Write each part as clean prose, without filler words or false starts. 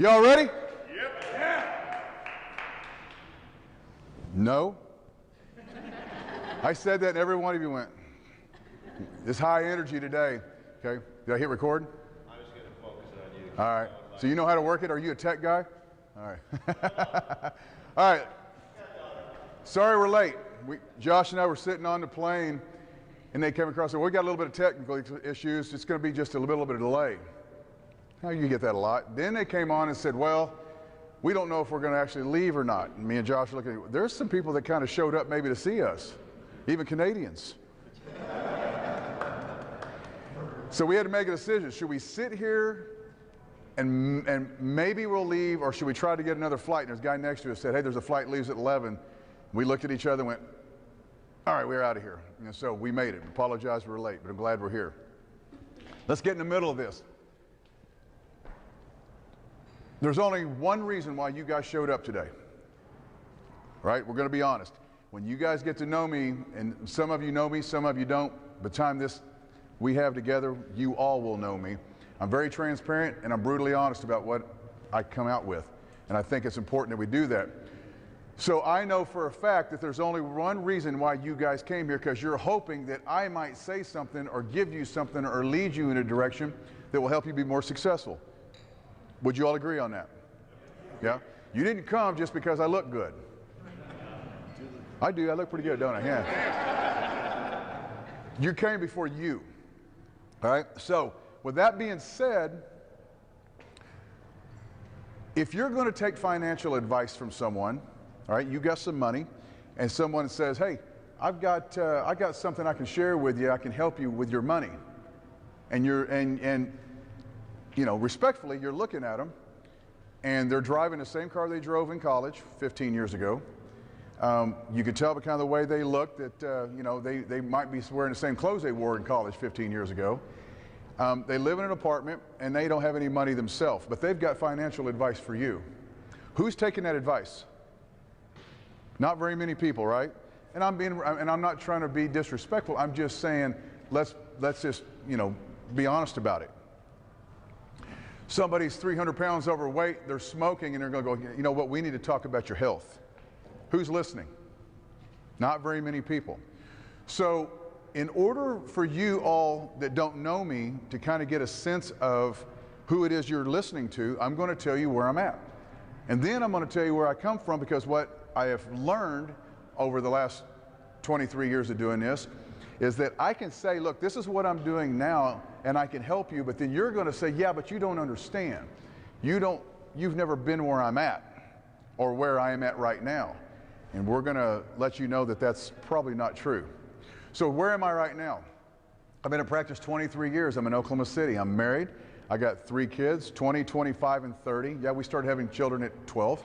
Y'all ready? Yep. Yeah. No. I said that and every one of you went. It's high energy today. Okay. Did I hit record? I was going to focus on you. All right. So you know how to work it? Are you a tech guy? All right. All right. Sorry we're late. Josh and I were sitting on the plane and they came across and said, well, we got a little bit of technical issues. It's going to be just a little bit of delay. Now you get that a lot. Then they came on and said, well, we don't know if we're going to actually leave or not. And me and Josh are looking at, there's some people that kind of showed up maybe to see us, even Canadians. So we had to make a decision. Should we sit here and maybe we'll leave, or should we try to get another flight? And there's a guy next to us said, hey, there's a flight leaves at 11. We looked at each other and went, all right, we're out of here. And so we made it. Apologize we're late, but I'm glad we're here. Let's get in the middle of this. There's only one reason why you guys showed up today. Right? We're going to be honest. When you guys get to know me, and some of you know me, some of you don't, by the time this we have together, you all will know me. I'm very transparent and I'm brutally honest about what I come out with. And I think it's important that we do that. So I know for a fact that there's only one reason why you guys came here, because you're hoping that I might say something or give you something or lead you in a direction that will help you be more successful. Would you all agree on that? Yeah? You didn't come just because I look good. I do. I look pretty good, don't I? Yeah. You came before you. All right? So, with that being said, if you're going to take financial advice from someone, all right, you got some money, and someone says, hey, I got something I can share with you, I can help you with your money. And you know, respectfully, you're looking at them, and they're driving the same car they drove in college 15 years ago. You could tell by kind of the way they look that, you know, they might be wearing the same clothes they wore in college 15 years ago. They live in an apartment, and they don't have any money themselves, but they've got financial advice for you. Who's taking that advice? Not very many people, right? And I'm not trying to be disrespectful. I'm just saying, let's just, you know, be honest about it. Somebody's 300 pounds overweight, they're smoking, and they're going to go, you know what, we need to talk about your health. Who's listening? Not very many people. So in order for you all that don't know me to kind of get a sense of who it is you're listening to, I'm going to tell you where I'm at. And then I'm going to tell you where I come from, because what I have learned over the last 23 years of doing this is that I can say, look, this is what I'm doing now, and I can help you, but then you're going to say, yeah, but you don't understand. You've never been where I'm at or where I am at right now. And we're going to let you know that that's probably not true. So where am I right now? I've been in practice 23 years. I'm in Oklahoma City. I'm married. I got 3 kids, 20, 25, and 30. Yeah, we started having children at 12.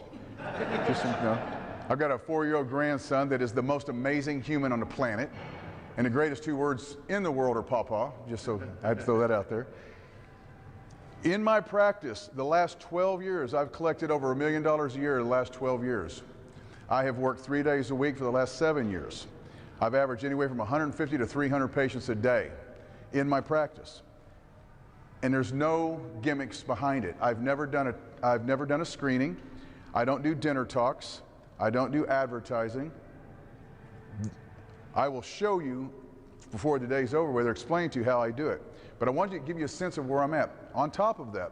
Just, you know. I've got a 4-year-old grandson that is the most amazing human on the planet. And the greatest 2 words in the world are pawpaw, just so I had to throw that out there. In my practice, the last 12 years, I've collected over $1 million a year the last 12 years. I have worked 3 days a week for the last 7 years. I've averaged anywhere from 150 to 300 patients a day in my practice. And there's no gimmicks behind it. I've never done a screening. I don't do dinner talks. I don't do advertising. I will show you before the day's over with, or explain to you how I do it. But I want to give you a sense of where I'm at. On top of that,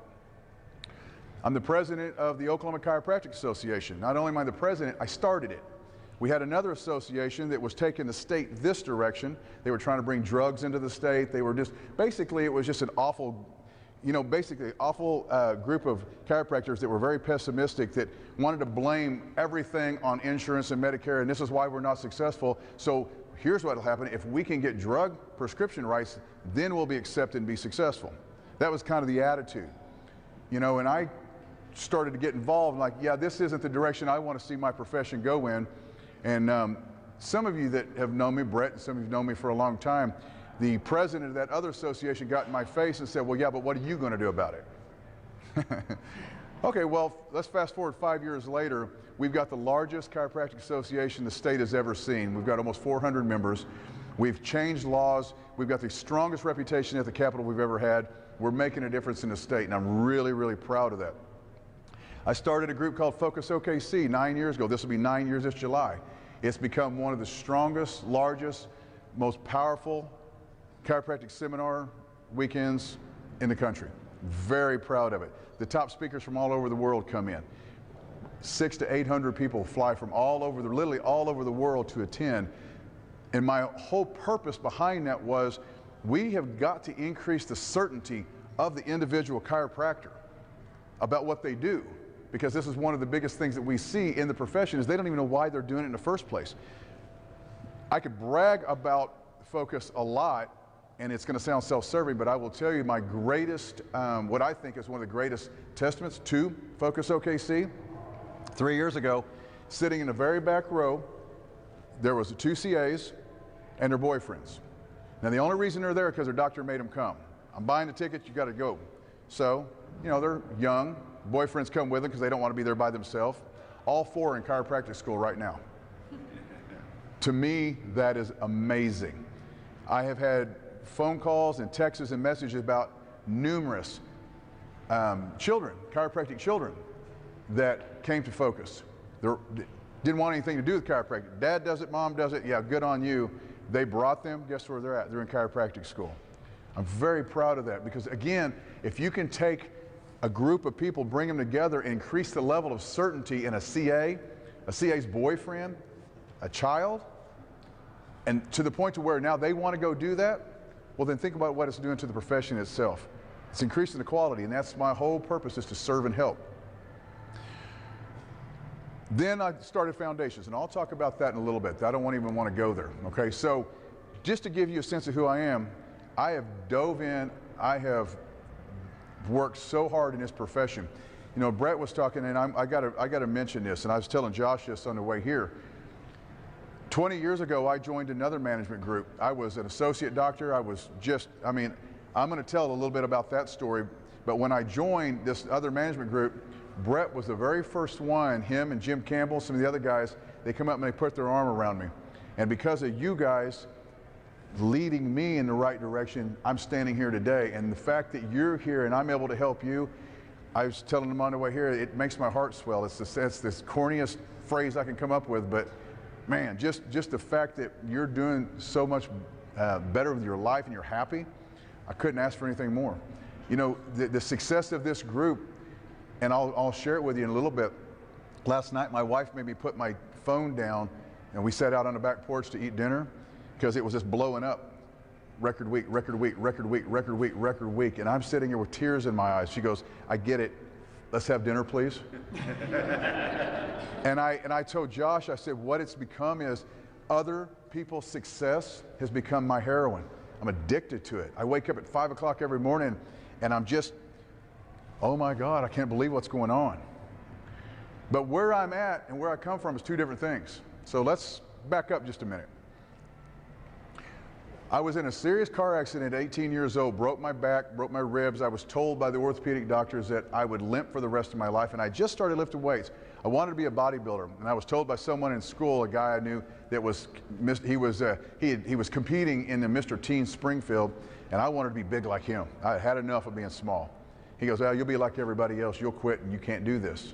I'm the president of the Oklahoma Chiropractic Association. Not only am I the president, I started it. We had another association that was taking the state this direction. They were trying to bring drugs into the state. They were just, basically it was just an awful, you know, basically awful group of chiropractors that were very pessimistic, that wanted to blame everything on insurance and Medicare, and this is why we're not successful. So here's what will happen. If we can get drug prescription rights, then we'll be accepted and be successful. That was kind of the attitude. You know, and I started to get involved, like, yeah, this isn't the direction I want to see my profession go in. And some of you that have known me, Brett, and some of you have known me for a long time, the president of that other association got in my face and said, well, yeah, but what are you going to do about it? Okay, well, let's fast forward 5 years later. We've got the largest chiropractic association the state has ever seen. We've got almost 400 members. We've changed laws. We've got the strongest reputation at the Capitol we've ever had. We're making a difference in the state, and I'm really, really proud of that. I started a group called Focus OKC 9 years ago. This will be 9 years this July. It's become one of the strongest, largest, most powerful chiropractic seminar weekends in the country. Very proud of it. The top speakers from all over the world come in. 600 to 800 people fly from literally all over the world to attend. And my whole purpose behind that was we have got to increase the certainty of the individual chiropractor about what they do, because this is one of the biggest things that we see in the profession is they don't even know why they're doing it in the first place. I could brag about Focus a lot, and it's going to sound self-serving, but I will tell you my greatest, what I think is one of the greatest testaments to Focus OKC. 3 years ago, sitting in the very back row, there was 2 CAs and their boyfriends. Now the only reason they're there is because their doctor made them come. I'm buying the ticket, you got to go. So, you know, they're young, boyfriends come with them because they don't want to be there by themselves. All 4 are in chiropractic school right now. To me, that is amazing. I have had phone calls and texts and messages about numerous children, chiropractic children, that came to Focus. They didn't want anything to do with chiropractic. Dad does it, mom does it, yeah, good on you. They brought them, guess where they're at? They're in chiropractic school. I'm very proud of that because, again, if you can take a group of people, bring them together, and increase the level of certainty in a CA's boyfriend, a child, and to the point to where now they want to go do that, well then think about what it's doing to the profession itself. It's increasing the quality, and that's my whole purpose, is to serve and help. Then I started Foundations, and I'll talk about that in a little bit. I don't even want to go there, okay? So just to give you a sense of who I am, I have dove in, I have worked so hard in this profession. You know, Brett was talking, and I got to mention this, and I was telling Josh this on the way here. 20 years ago, I joined another management group. I was an associate doctor. I was just, I'm going to tell a little bit about that story, but when I joined this other management group, Brett was the very first one, him and Jim Campbell, some of the other guys, they come up and they put their arm around me. And because of you guys leading me in the right direction, I'm standing here today. And the fact that you're here and I'm able to help you, I was telling them on the way here, it makes my heart swell. It's this corniest phrase I can come up with, but man, just the fact that you're doing so much better with your life and you're happy, I couldn't ask for anything more. You know, the success of this group, and I'll share it with you in a little bit. Last night, my wife made me put my phone down, and we sat out on the back porch to eat dinner because it was just blowing up. Record week, record week, record week, record week, record week. And I'm sitting here with tears in my eyes. She goes, I get it. Let's have dinner, please. And I told Josh, I said, what it's become is other people's success has become my heroin. I'm addicted to it. I wake up at 5 o'clock every morning, and I'm just, oh my God, I can't believe what's going on. But where I'm at and where I come from is 2 different things. So let's back up just a minute. I was in a serious car accident at 18 years old, broke my back, broke my ribs. I was told by the orthopedic doctors that I would limp for the rest of my life, and I just started lifting weights. I wanted to be a bodybuilder, and I was told by someone in school, a guy I knew, that he was competing in the Mr. Teen Springfield, and I wanted to be big like him. I had enough of being small. He goes, well, you'll be like everybody else. You'll quit, and you can't do this.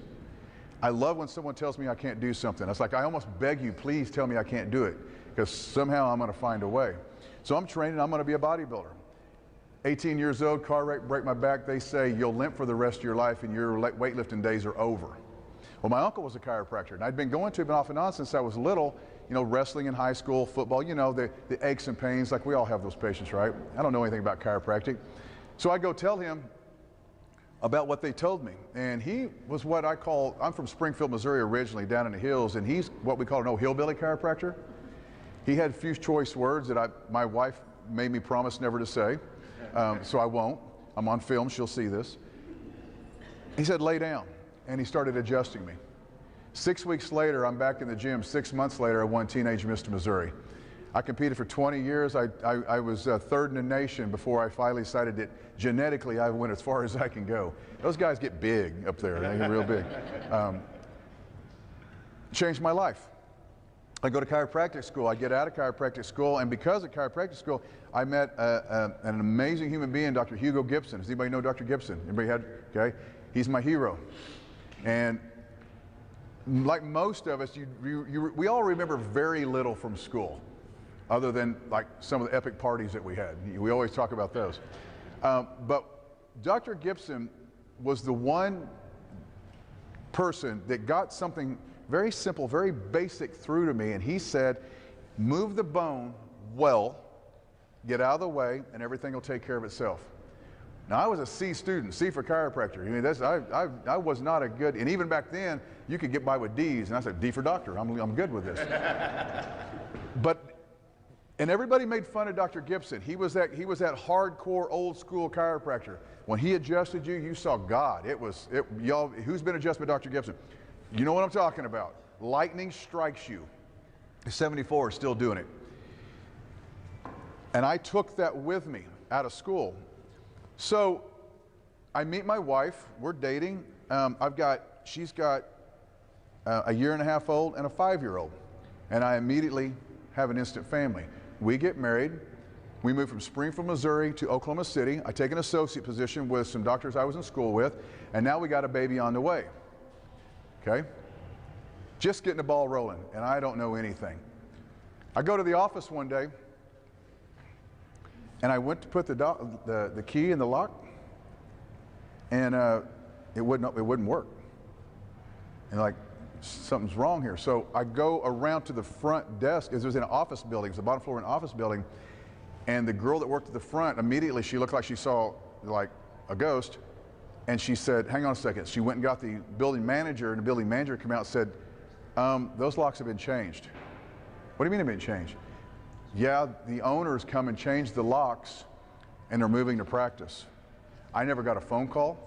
I love when someone tells me I can't do something. It's like, I almost beg you, please tell me I can't do it, because somehow I'm going to find a way. So I'm training, I'm going to be a bodybuilder. 18 years old, car wreck, break my back. They say you'll limp for the rest of your life and your weightlifting days are over. Well, my uncle was a chiropractor, and I'd been going to him off and on since I was little, you know, wrestling in high school, football, you know, the aches and pains, like we all have those patients, right? I don't know anything about chiropractic. So I go tell him about what they told me. And he was what I call, I'm from Springfield, Missouri originally, down in the hills, and he's what we call an old hillbilly chiropractor. He had a few choice words that my wife made me promise never to say, so I won't. I'm on film, she'll see this. He said, lay down, and he started adjusting me. 6 weeks later, I'm back in the gym. 6 months later, I won Teenage Mr. Missouri. I competed for 20 years. I was third in the nation before I finally decided that genetically I went as far as I can go. Those guys get big up there, they get real big. Changed my life. I go to chiropractic school, I get out of chiropractic school, and because of chiropractic school, I met an amazing human being, Dr. Hugo Gibson. Does anybody know Dr. Gibson? Anybody had, okay? He's my hero. And like most of us, we all remember very little from school, other than like some of the epic parties that we had. We always talk about those. But Dr. Gibson was the one person that got something very simple, very basic through to me, and he said, move the bone well, get out of the way, and everything will take care of itself. Now, I was a C student, C for chiropractor. I mean, I was not a good, and even back then, you could get by with D's, and I said, D for doctor, I'm good with this. And everybody made fun of Dr. Gibson. He was that hardcore, old school chiropractor. When he adjusted you, you saw God. Y'all, who's been adjusted by Dr. Gibson? You know what I'm talking about. Lightning strikes you. 74 is still doing it. And I took that with me out of school. So I meet my wife, we're dating. She's got a 1.5-year-old and a 5-year-old. And I immediately have an instant family. We get married. We moved from Springfield, Missouri to Oklahoma City. I take an associate position with some doctors I was in school with, and now we got a baby on the way. Okay? Just getting the ball rolling, and I don't know anything. I go to the office one day, and I went to put the key in the lock, and it wouldn't work. And like, something's wrong here. So I go around to the front desk. It was in an office building. It was the bottom floor of an office building. And the girl that worked at the front, immediately she looked like she saw like a ghost. And she said, hang on a second. She went and got the building manager, and the building manager came out and said, those locks have been changed. What do you mean they've been changed? Yeah, the owners come and change the locks, and they're moving to practice. I never got a phone call.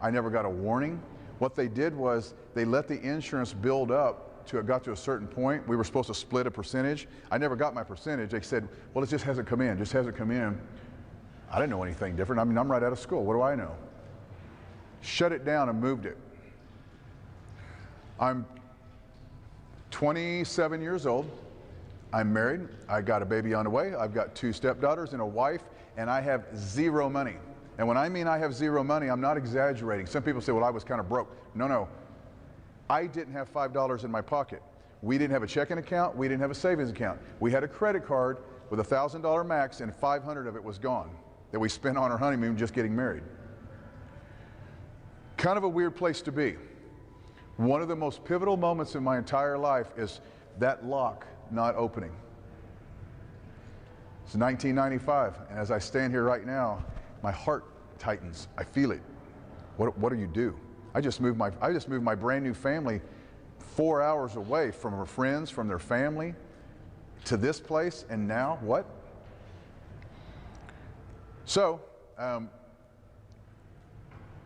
I never got a warning. What they did was they let the insurance build up till it got to a certain point. We were supposed to split a percentage. I never got my percentage. They said, well, it just hasn't come in, just hasn't come in. I didn't know anything different. I mean, I'm right out of school. What do I know? Shut it down and moved it. I'm 27 years old. I'm married. I got a baby on the way. I've got 2 stepdaughters and a wife, and I have 0 money. And when I mean I have 0 money, I'm not exaggerating. Some people say, well, I was kind of broke. No. I didn't have $5 in my pocket. We didn't have a checking account. We didn't have a savings account. We had a credit card with a $1,000 max, and 500 of it was gone that we spent on our honeymoon just getting married. Kind of a weird place to be. One of the most pivotal moments in my entire life is that lock not opening. It's 1995, and as I stand here right now, my heart tightens. I feel it. What do you do? I just moved my brand new family 4 hours away from her friends, from their family, to this place, and now what? So, I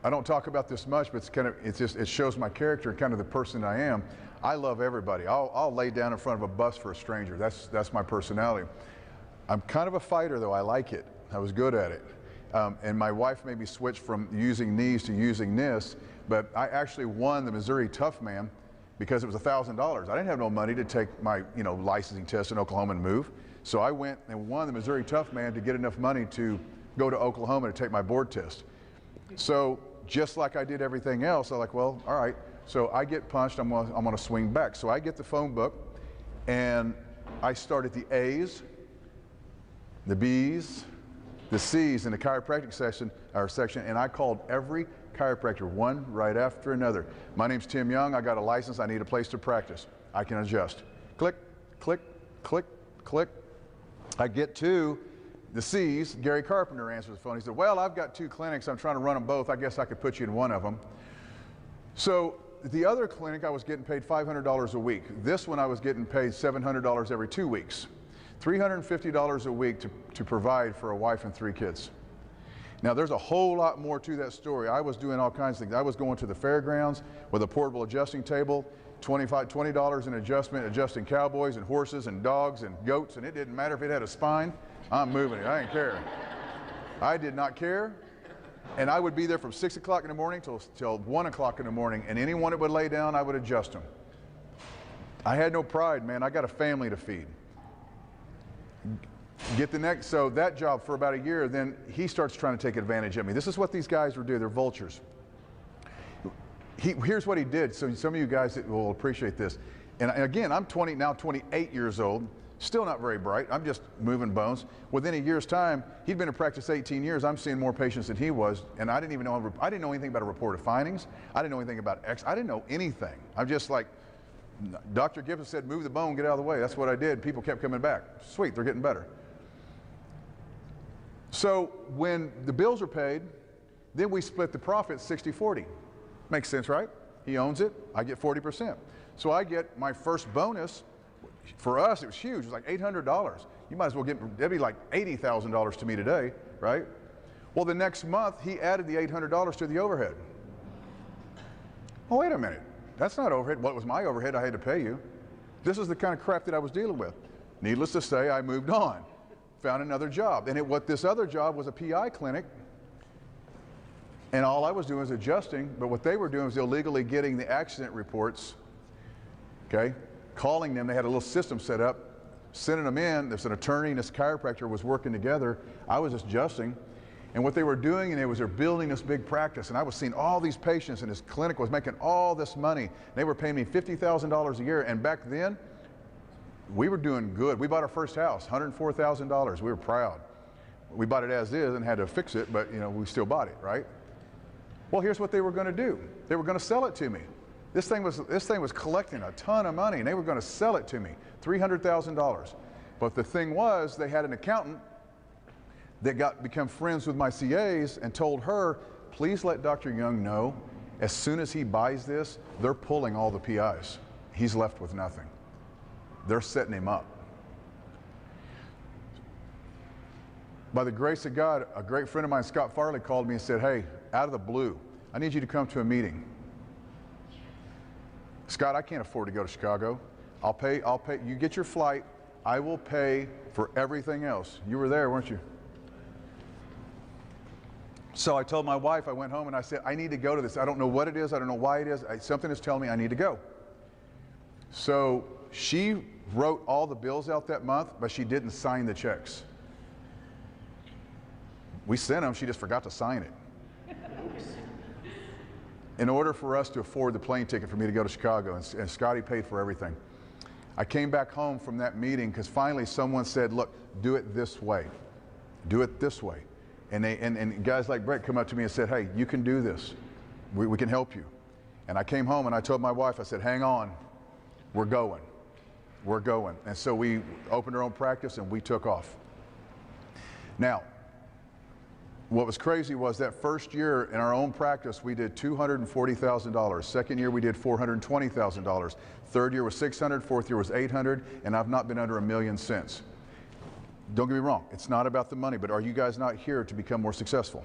don't talk about this much, but it shows my character and kind of the person I am. I love everybody. I'll lay down in front of a bus for a stranger. That's my personality. I'm kind of a fighter, though. I like it. I was good at it. And my wife made me switch from using knees to using this, but I actually won the Missouri Tough Man because it was $1,000. I didn't have no money to take my licensing test in Oklahoma and move. So I went and won the Missouri Tough Man to get enough money to go to Oklahoma to take my board test. So just like I did everything else, I'm like, well, all right. So I get punched, I'm gonna swing back. So I get the phone book, and I start at the A's, the B's, the C's in the chiropractic section, and I called every chiropractor, one right after another. My name's Tim Young, I got a license, I need a place to practice. I can adjust. Click, click, click, click. I get to the C's. Gary Carpenter answers the phone. He said, well, I've got 2 clinics, I'm trying to run them both, I guess I could put you in one of them. So the other clinic, I was getting paid $500 a week. This one I was getting paid $700 every 2 weeks. $350 a week to provide for a wife and 3 kids. Now there's a whole lot more to that story. I was doing all kinds of things. I was going to the fairgrounds with a portable adjusting table, $20 an adjustment, adjusting cowboys and horses and dogs and goats, and it didn't matter if it had a spine, I'm moving it, I didn't care. I did not care, and I would be there from 6 o'clock in the morning till 1 o'clock in the morning, and anyone that would lay down, I would adjust them. I had no pride, man. I got a family to feed. So that job for about a year, then he starts trying to take advantage of me. This is what these guys would do, they're vultures. here's what he did. So some of you guys will appreciate this. And again, I'm 28 years old, still not very bright. I'm just moving bones. Within a year's time, he'd been in practice 18 years. I'm seeing more patients than he was, and I didn't know anything about a report of findings. I didn't know anything about I didn't know anything. I'm just like, Dr. Gibson said, move the bone, get out of the way. That's what I did. People kept coming back. Sweet, they're getting better. So when the bills are paid, then we split the profit 60-40. Makes sense, right? He owns it, I get 40%. So I get my first bonus. For us, it was huge. It was like $800. You might as well that'd be like $80,000 to me today, right? Well, the next month, he added the $800 to the overhead. Oh, wait a minute. That's not overhead. What was my overhead? I had to pay you. This is the kind of crap that I was dealing with. Needless to say, I moved on, found another job. And what this other job was a PI clinic. And all I was doing was adjusting, but what they were doing was illegally getting the accident reports, okay, calling them. They had a little system set up, sending them in. There's an attorney and this chiropractor was working together. I was just adjusting. And what they were doing, and they're building this big practice. And I was seeing all these patients, and this clinic was making all this money. They were paying me $50,000 a year. And back then, we were doing good. We bought our first house, $104,000. We were proud. We bought it as is and had to fix it, but we still bought it, right? Well, here's what they were going to do. They were going to sell it to me. This thing was collecting a ton of money, and they were going to sell it to me, $300,000. But the thing was, they had an accountant that become friends with my CAs and told her, please let Dr. Young know, as soon as he buys this, they're pulling all the PIs. He's left with nothing. They're setting him up. By the grace of God, a great friend of mine, Scott Farley, called me and said, hey, out of the blue, I need you to come to a meeting. Scott, I can't afford to go to Chicago. I'll pay, you get your flight, I will pay for everything else. You were there, weren't you? So I told my wife, I went home and I said, I need to go to this. I don't know what it is, I don't know why it is. Something is telling me I need to go. So she wrote all the bills out that month, but she didn't sign the checks. We sent them, she just forgot to sign it. In order for us to afford the plane ticket for me to go to Chicago, and Scotty paid for everything. I came back home from that meeting because finally someone said, look, do it this way. Do it this way. And guys like Brett come up to me and said, hey, you can do this. We can help you. And I came home and I told my wife, I said, hang on, we're going. We're going. And so we opened our own practice and we took off. Now, what was crazy was that first year in our own practice, we did $240,000. Second year, we did $420,000. Third year was $600,000, fourth year was $800,000, and I've not been under $1 million since. Don't get me wrong, it's not about the money, but are you guys not here to become more successful?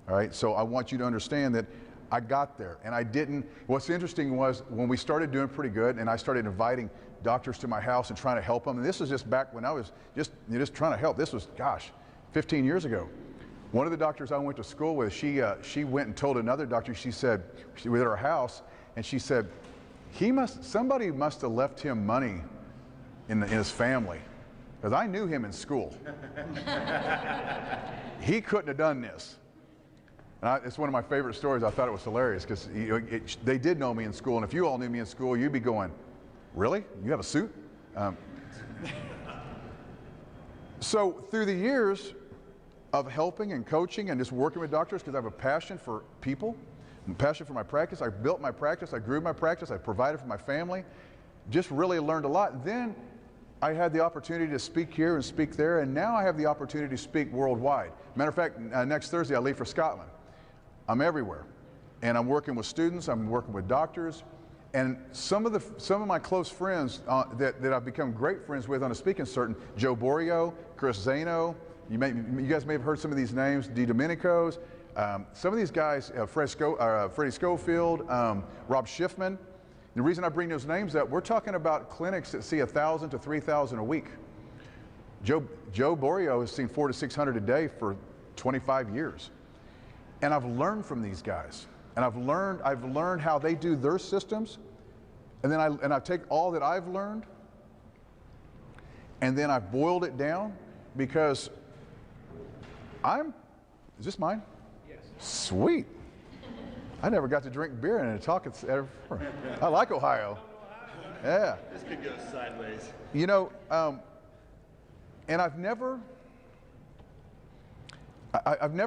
All right, so I want you to understand that I got there, and I didn't. What's interesting was when we started doing pretty good, and I started inviting doctors to my house and trying to help them, and this was just back when I was just trying to help. This was, gosh, 15 years ago. One of the doctors I went to school with, she went and told another doctor, she said, she was at her house, and she said, somebody must have left him money in his family, because I knew him in school. He couldn't have done this. And it's one of my favorite stories. I thought it was hilarious, because they did know me in school, and if you all knew me in school, you'd be going, really? You have a suit? So through the years of helping and coaching and just working with doctors, because I have a passion for people, a passion for my practice. I built my practice, I grew my practice, I provided for my family, just really learned a lot. Then I had the opportunity to speak here and speak there, and now I have the opportunity to speak worldwide. Matter of fact, next Thursday I leave for Scotland. I'm everywhere, and I'm working with students, I'm working with doctors, and some of my close friends that I've become great friends with on a speaking circuit, Joe Borio, Chris Zano. You guys may have heard some of these names, DiDomenico's, some of these guys, Freddie Schofield, Rob Schiffman. The reason I bring those names up, we're talking about clinics that see 1,000 to 3,000 a week. Joe Borio has seen 400 to 600 a day for 25 years. And I've learned from these guys. And I've learned how they do their systems. And then I take all that I've learned, and then I've boiled it down, because is this mine? Yes. Sweet. I never got to drink beer in a talk. I like Ohio. Yeah. This could go sideways. You know, and I've never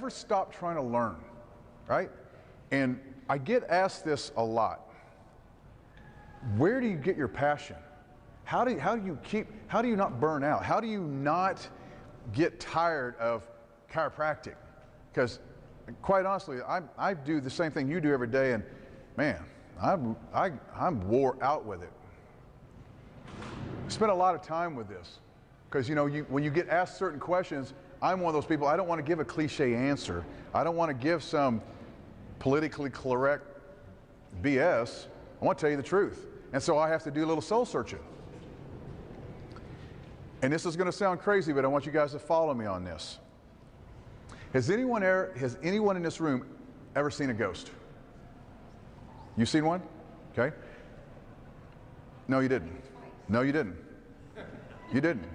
stopped trying to learn, right? And I get asked this a lot. Where do you get your passion? How do you not burn out? How do you not get tired of chiropractic? Because quite honestly, I do the same thing you do every day, and man, I'm wore out with it. I spent a lot of time with this because, you know, when you get asked certain questions, I'm one of those people, I don't want to give a cliche answer. I don't want to give some politically correct BS. I want to tell you the truth. And so I have to do a little soul searching. And this is going to sound crazy, but I want you guys to follow me on this. Has anyone in this room ever seen a ghost? You seen one? Okay. No, you didn't. No, you didn't. You didn't.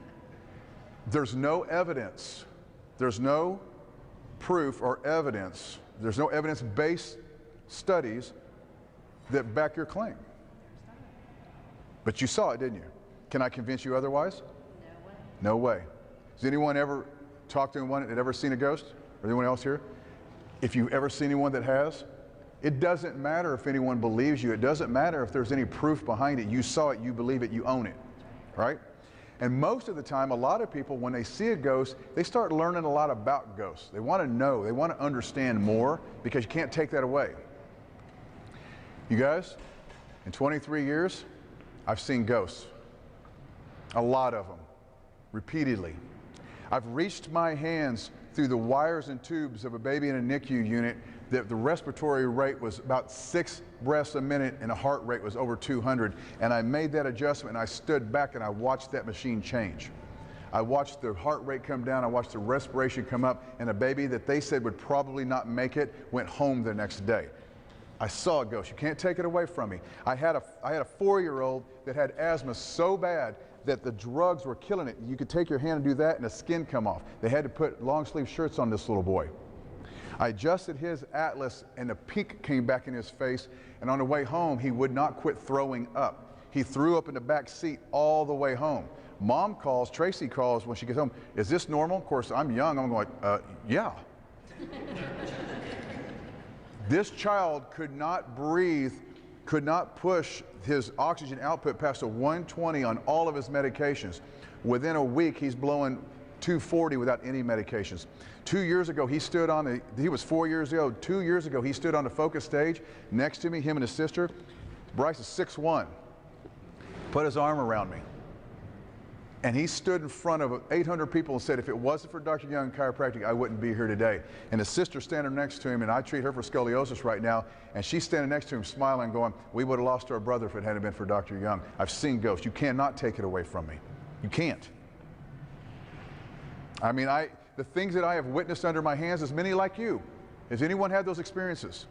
There's no evidence. There's no proof or evidence. There's no evidence-based studies that back your claim. But you saw it, didn't you? Can I convince you otherwise? No way. No way. Has anyone ever talked to anyone that had ever seen a ghost? Or anyone else here? If you've ever seen anyone that has, it doesn't matter if anyone believes you. It doesn't matter if there's any proof behind it. You saw it, you believe it, you own it, right? And most of the time, a lot of people, when they see a ghost, they start learning a lot about ghosts. They want to know, they want to understand more because you can't take that away. You guys, in 23 years, I've seen ghosts. A lot of them, repeatedly. I've reached my hands through the wires and tubes of a baby in a NICU unit that the respiratory rate was about 6 breaths a minute and a heart rate was over 200. And I made that adjustment and I stood back and I watched that machine change. I watched the heart rate come down, I watched the respiration come up, and a baby that they said would probably not make it went home the next day. I saw a ghost. You can't take it away from me. I had a 4-year-old that had asthma so bad that the drugs were killing it. You could take your hand and do that and the skin come off. They had to put long sleeve shirts on this little boy. I adjusted his atlas and the pink came back in his face, and on the way home he would not quit throwing up. He threw up in the back seat all the way home. Mom calls, Tracy calls when she gets home, is this normal? Of course, I'm young, I'm going, yeah. This child could not breathe, could not push his oxygen output past a 120 on all of his medications. Within a week, he's blowing 240 without any medications. 2 years ago, he was 4 years old. 2 years ago, he stood on the focus stage next to me, him and his sister. Bryce is 6'1", put his arm around me. And he stood in front of 800 people and said, if it wasn't for Dr. Young Chiropractic, I wouldn't be here today. And his sister's standing next to him, and I treat her for scoliosis right now, and she's standing next to him smiling, going, we would have lost our brother if it hadn't been for Dr. Young. I've seen ghosts. You cannot take it away from me. You can't. I mean, the things that I have witnessed under my hands, as many like you. Has anyone had those experiences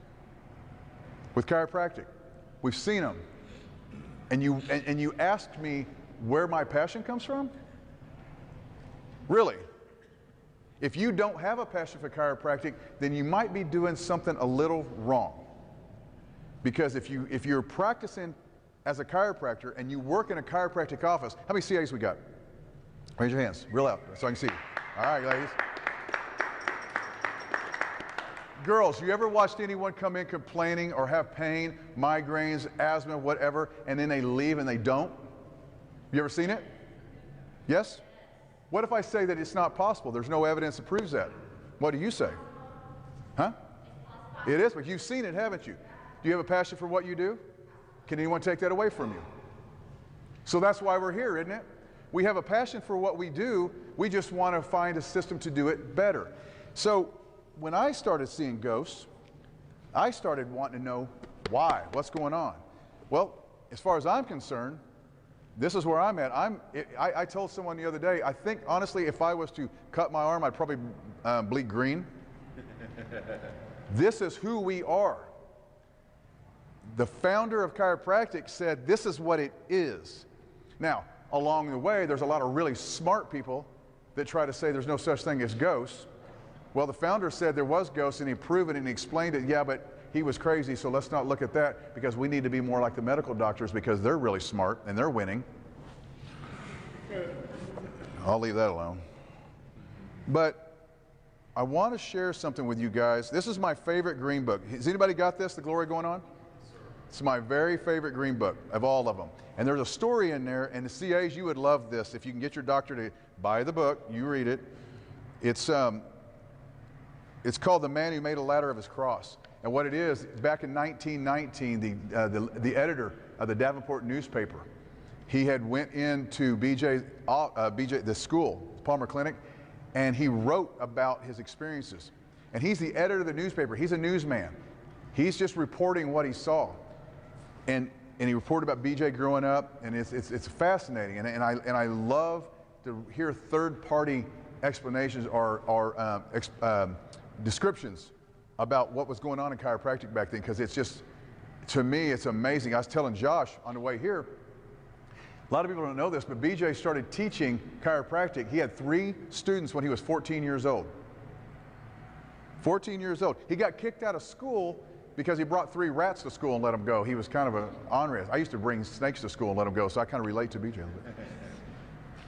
with chiropractic? We've seen them. And you asked me where my passion comes from? Really? If you don't have a passion for chiropractic, then you might be doing something a little wrong. Because if you're practicing as a chiropractor and you work in a chiropractic office, how many CAs we got? Raise your hands, real loud, so I can see you. All right, ladies. Girls, you ever watched anyone come in complaining or have pain, migraines, asthma, whatever, and then they leave and they don't? You ever seen it? Yes? What if I say that it's not possible? There's no evidence that proves that. What do you say? Huh? It is, but you've seen it, haven't you? Do you have a passion for what you do? Can anyone take that away from you? So that's why we're here, isn't it? We have a passion for what we do. We just want to find a system to do it better. So when I started seeing ghosts, I started wanting to know why, what's going on. Well, as far as I'm concerned, this is where I'm at. I told someone the other day, I think, honestly, if I was to cut my arm, I'd probably bleed green. This is who we are. The founder of chiropractic said, this is what it is. Now, along the way, there's a lot of really smart people that try to say there's no such thing as ghosts. Well, the founder said there was ghosts, and he proved it, and he explained it. Yeah, but he was crazy, so let's not look at that because we need to be more like the medical doctors because they're really smart and they're winning. I'll leave that alone. But I want to share something with you guys. This is my favorite green book. Has anybody got this, The Glory Going On? It's my very favorite green book of all of them. And there's a story in there, and the CAs, you would love this. If you can get your doctor to buy the book, you read it. It's called The Man Who Made a Ladder of His Cross. And what it is, back in 1919, the editor of the Davenport newspaper, he had went into the school, Palmer Clinic, and he wrote about his experiences. And he's the editor of the newspaper. He's a newsman. He's just reporting what he saw. And he reported about BJ growing up, and it's fascinating. And I love to hear third-party explanations or descriptions about what was going on in chiropractic back then, because it's just, to me, it's amazing. I was telling Josh on the way here, a lot of people don't know this, but BJ started teaching chiropractic. He had 3 students when he was 14 years old. 14 years old. He got kicked out of school because he brought 3 rats to school and let them go. He was kind of an ornery. I used to bring snakes to school and let them go, so I kind of relate to BJ a little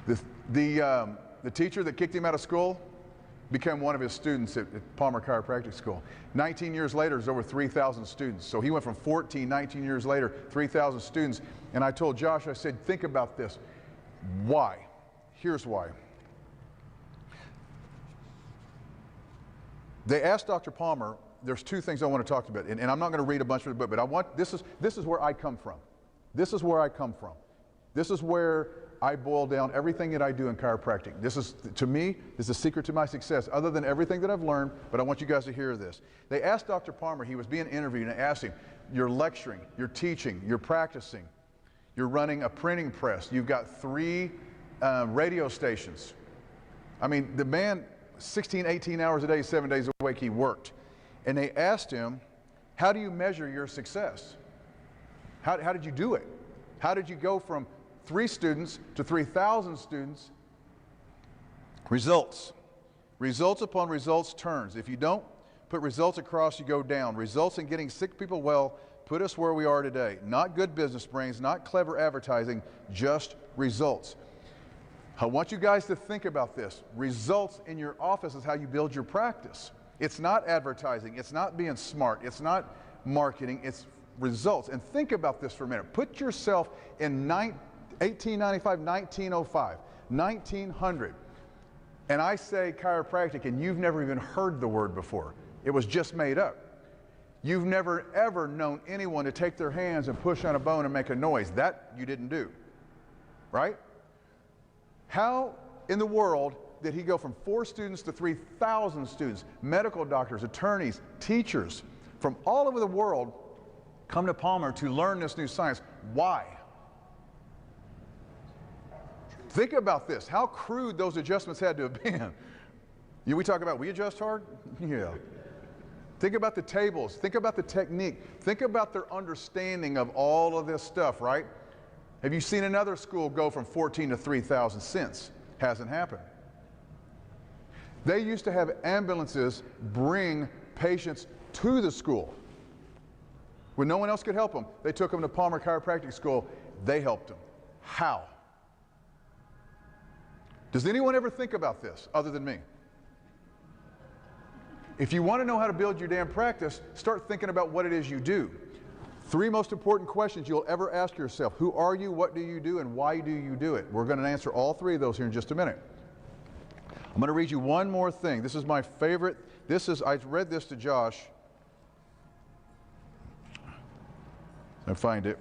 bit. The teacher that kicked him out of school became one of his students at Palmer Chiropractic School. 19 years later, there's over 3,000 students. So he went from 14, 19 years later, 3,000 students. And I told Josh, I said, think about this. Why? Here's why. They asked Dr. Palmer, there's 2 things I want to talk about. And I'm not going to read a bunch of the book, but this is where I come from. This is where I come from. This is where I boil down everything that I do in chiropractic. This is, to me, is the secret to my success, other than everything that I've learned, but I want you guys to hear this. They asked Dr. Palmer, he was being interviewed, and asked him, you're lecturing, you're teaching, you're practicing, you're running a printing press, you've got 3 radio stations. I mean, the man, 16, 18 hours a day, 7 days a week, he worked. And they asked him, how do you measure your success? How did you do it? How did you go from 3 students to 3,000 students? Results. Results upon results turns. If you don't put results across, you go down. Results in getting sick people well put us where we are today. Not good business brains, not clever advertising, just results. I want you guys to think about this. Results in your office is how you build your practice. It's not advertising. It's not being smart. It's not marketing. It's results. And think about this for a minute. Put yourself in 1895, 1905, 1900, and I say chiropractic, and you've never even heard the word before. It was just made up. You've never ever known anyone to take their hands and push on a bone and make a noise. That you didn't do, right? How in the world did he go from 4 students to 3,000 students? Medical doctors, attorneys, teachers from all over the world come to Palmer to learn this new science. Why? Think about this, how crude those adjustments had to have been. We talk about, we adjust hard? Yeah. Think about the tables, think about the technique, think about their understanding of all of this stuff, right? Have you seen another school go from 14 to 3,000 since? Hasn't happened. They used to have ambulances bring patients to the school. When no one else could help them, they took them to Palmer Chiropractic School. They helped them. How? Does anyone ever think about this other than me? If you want to know how to build your damn practice, start thinking about what it is you do. 3 most important questions you'll ever ask yourself. Who are you, what do you do, and why do you do it? We're going to answer all 3 of those here in just a minute. I'm going to read you one more thing. This is my favorite. I read this to Josh. I find it.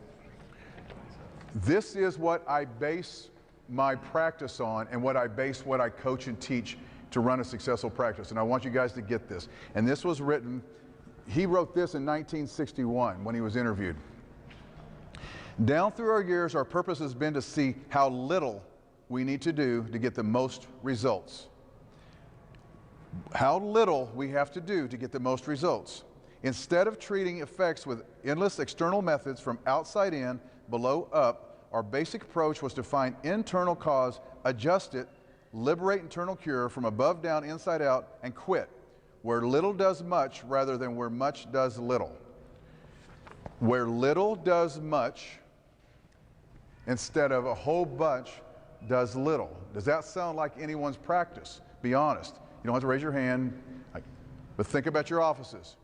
This is what I base my practice on and what I base what I coach and teach to run a successful practice. And I want you guys to get this. And this was written, he wrote this in 1961 when he was interviewed. Down through our years, our purpose has been to see how little we need to do to get the most results. How little we have to do to get the most results. Instead of treating effects with endless external methods from outside in, below up, our basic approach was to find internal cause, adjust it, liberate internal cure from above down, inside out, and quit. Where little does much rather than where much does little. Where little does much instead of a whole bunch does little. Does that sound like anyone's practice? Be honest. You don't have to raise your hand, but think about your offices.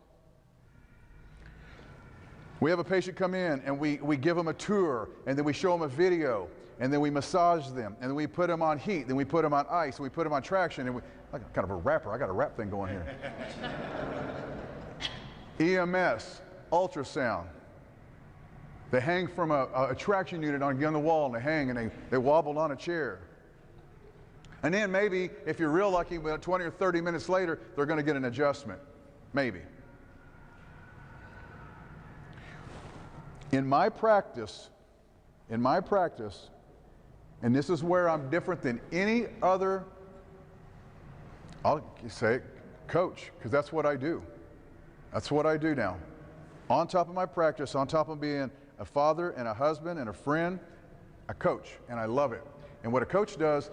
We have a patient come in and we give them a tour, and then we show them a video, and then we massage them, and then we put them on heat, then we put them on ice, and we put them on traction, and like kind of a rapper. I got a rap thing going here. EMS, ultrasound. They hang from a traction unit on the wall, and they hang, and they wobble on a chair. And then maybe, if you're real lucky, 20 or 30 minutes later, they're going to get an adjustment. Maybe. In my practice, and this is where I'm different than any other, I'll say it, coach, because that's what I do. That's what I do now. On top of my practice, on top of being a father and a husband and a friend, I coach, and I love it. And what a coach does,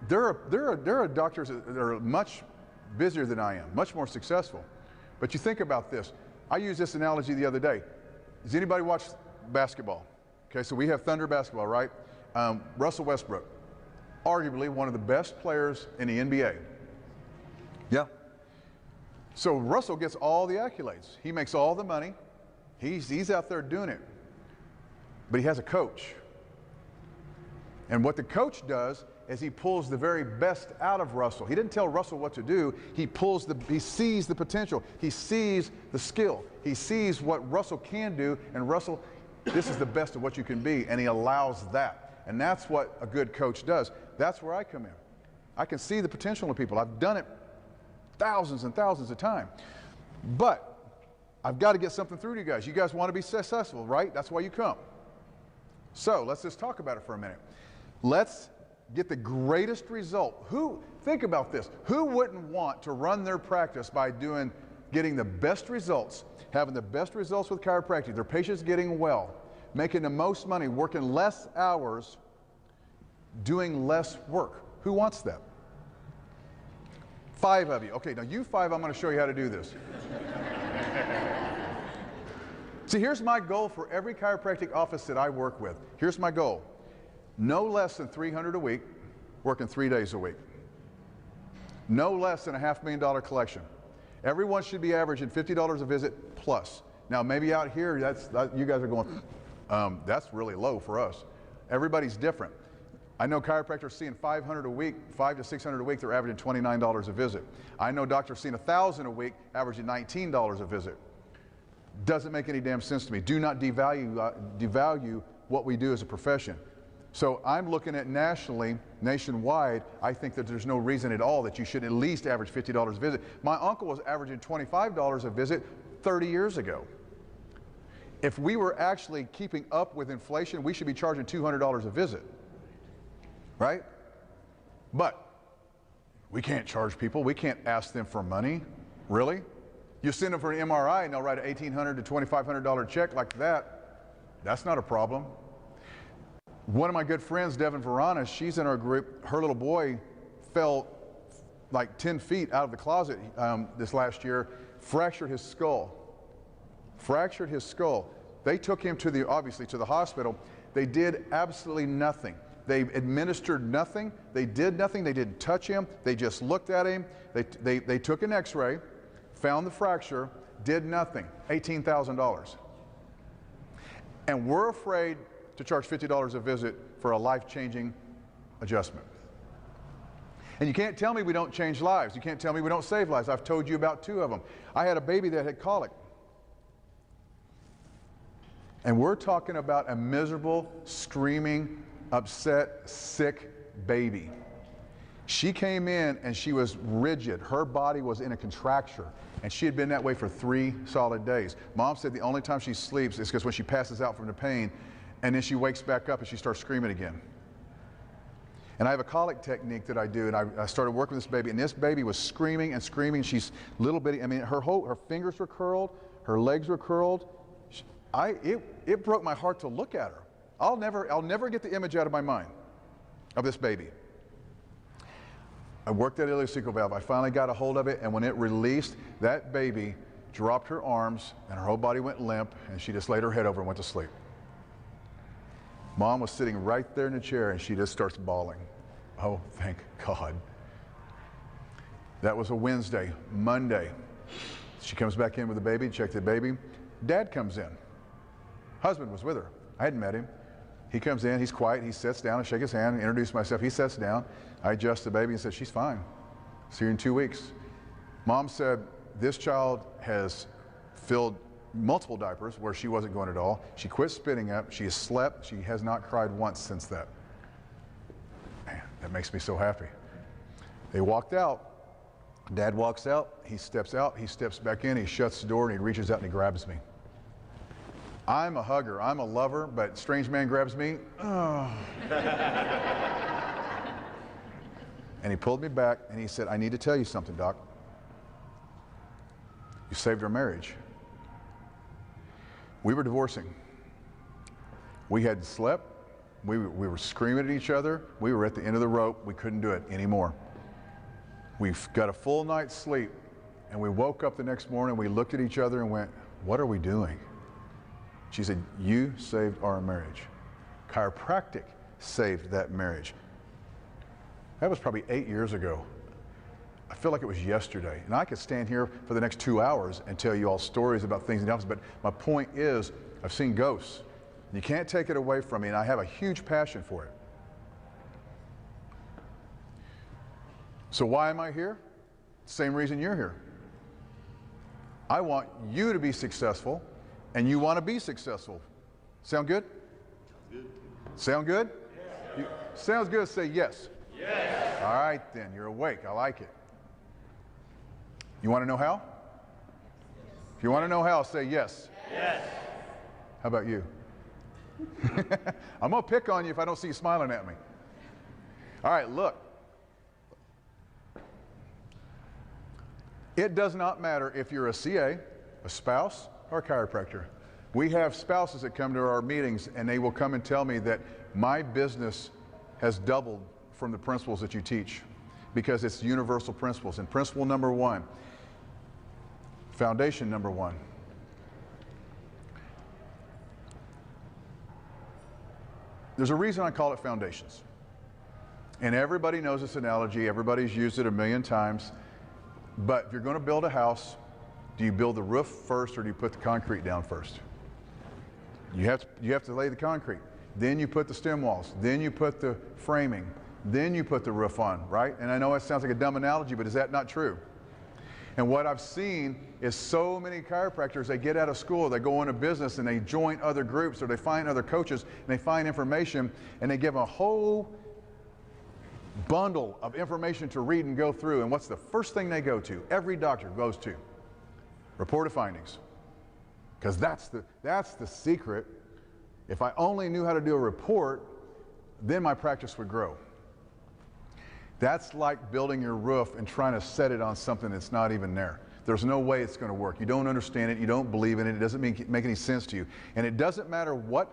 there are doctors that are much busier than I am, much more successful. But you think about this. I used this analogy the other day. Does anybody watch basketball? Okay, so we have Thunder basketball, right? Russell Westbrook, arguably one of the best players in the NBA. Yeah. So Russell gets all the accolades. He makes all the money. He's out there doing it. But he has a coach. And what the coach does is he pulls the very best out of Russell. He didn't tell Russell what to do. He sees the potential. He sees the skill. He sees what Russell can do, and Russell, this is the best of what you can be, and he allows that. And that's what a good coach does. That's where I come in. I can see the potential in people. I've done it thousands and thousands of times. But I've got to get something through to you guys. You guys want to be successful, right? That's why you come. So let's just talk about it for a minute. Let's get the greatest result. Think about this. Who wouldn't want to run their practice by getting the best results, having the best results with chiropractic, their patients getting well, making the most money, working less hours, doing less work? Who wants that? 5 of you. Okay, now you 5, I'm going to show you how to do this. See, here's my goal for every chiropractic office that I work with. Here's my goal. No less than $300 a week, working 3 days a week. No less than a $500,000 collection. Everyone should be averaging $50 a visit plus. Now, maybe out here, you guys are going, that's really low for us. Everybody's different. I know chiropractors seeing $500 a week, $500 to $600 a week, they're averaging $29 a visit. I know doctors seeing $1,000 a week, averaging $19 a visit. Doesn't make any damn sense to me. Do not devalue what we do as a profession. So I'm looking at nationwide, I think that there's no reason at all that you should at least average $50 a visit. My uncle was averaging $25 a visit 30 years ago. If we were actually keeping up with inflation, we should be charging $200 a visit, right? But we can't charge people. We can't ask them for money. Really? You send them for an MRI and they'll write an $1,800 to $2,500 check like that. That's not a problem. One of my good friends, Devin Verana, she's in our group. Her little boy fell like 10 feet out of the closet this last year, fractured his skull. Fractured his skull. They took him obviously to the hospital. They did absolutely nothing. They administered nothing. They did nothing. They didn't touch him. They just looked at him. They took an x-ray, found the fracture, did nothing. $18,000. And we're afraid to charge $50 a visit for a life-changing adjustment. And you can't tell me we don't change lives. You can't tell me we don't save lives. I've told you about 2 of them. I had a baby that had colic. And we're talking about a miserable, screaming, upset, sick baby. She came in and she was rigid. Her body was in a contracture. And she had been that way for 3 solid days. Mom said the only time she sleeps is because when she passes out from the pain, and then she wakes back up and she starts screaming again. And I have a colic technique that I do, and I started working with this baby, and this baby was screaming and screaming. She's little bitty. I mean, her fingers were curled, her legs were curled. It broke my heart to look at her. I'll never get the image out of my mind of this baby. I worked that ileocecal valve. I finally got a hold of it, and when it released, that baby dropped her arms, and her whole body went limp, and she just laid her head over and went to sleep. Mom was sitting right there in the chair, and she just starts bawling. Oh, thank God. That was a Wednesday. Monday, she comes back in with the baby, checked the baby. Dad comes in. Husband was with her. I hadn't met him. He comes in, he's quiet, he sits down, I shake his hand, introduce myself. He sits down, I adjust the baby and said, she's fine. See her in 2 weeks. Mom said, this child has filled multiple diapers where she wasn't going at all. She quit spitting up, she has slept, she has not cried once since that. Man, that makes me so happy. They walked out. Dad walks out, he steps back in, he shuts the door, and he reaches out and he grabs me. I'm a hugger, I'm a lover, but strange man grabs me. Oh. And he pulled me back and he said, I need to tell you something, Doc. You saved our marriage. We were divorcing. We hadn't slept. We were screaming at each other. We were at the end of the rope. We couldn't do it anymore. We've got a full night's sleep, and we woke up the next morning, we looked at each other and went, what are we doing? She said, you saved our marriage. Chiropractic saved that marriage. That was probably 8 years ago. I feel like it was yesterday. And I could stand here for the next 2 hours and tell you all stories about things in the office, but my point is, I've seen ghosts. You can't take it away from me, and I have a huge passion for it. So why am I here? Same reason you're here. I want you to be successful, and you want to be successful. Sound good? Sounds good. Sound good? Yes. Sounds good, say yes. Yes. All right then, you're awake, I like it. You want to know how? If you want to know how, say yes. Yes. How about you? I'm going to pick on you if I don't see you smiling at me. All right, look. It does not matter if you're a CA, a spouse, or a chiropractor. We have spouses that come to our meetings and they will come and tell me that my business has doubled from the principles that you teach because it's universal principles. And principle number one, foundation number one, there's a reason I call it foundations. And everybody knows this analogy, everybody's used it a million times. But if you're going to build a house, do you build the roof first or do you put the concrete down first? You have to lay the concrete. Then you put the stem walls. Then you put the framing. Then you put the roof on, right? And I know it sounds like a dumb analogy, but is that not true? And what I've seen is so many chiropractors, they get out of school, they go into business and they join other groups or they find other coaches and they find information and they give a whole bundle of information to read and go through, and what's the first thing they go to? Every doctor goes to report of findings, because that's the secret. If I only knew how to do a report, then my practice would grow. That's like building your roof and trying to set it on something that's not even there. There's no way it's going to work. You don't understand it, you don't believe in it, it doesn't make any sense to you. And it doesn't matter what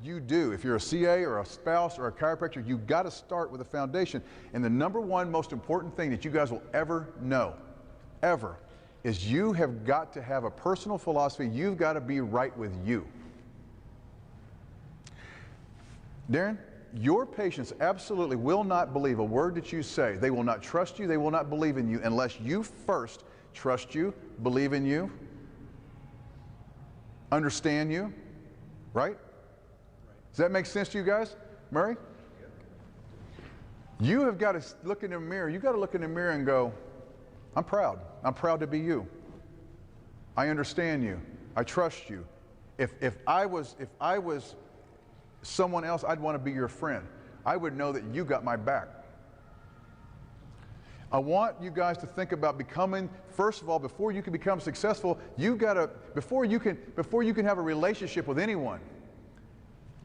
you do. If you're a CA or a spouse or a chiropractor, you've got to start with a foundation. And the number one most important thing that you guys will ever know, ever, is you have got to have a personal philosophy. You've got to be right with you. Darren, your patients absolutely will not believe a word that you say. They will not trust you. They will not believe in you unless you first trust you, believe in you, understand you, right? Does that make sense to you guys? Murray? You have got to look in the mirror. You've got to look in the mirror and go, I'm proud. I'm proud to be you. I understand you. I trust you. If I was someone else, I'd want to be your friend. I would know that you got my back. I want you guys to think about becoming, first of all, before you can become successful, you've got to, before you can have a relationship with anyone,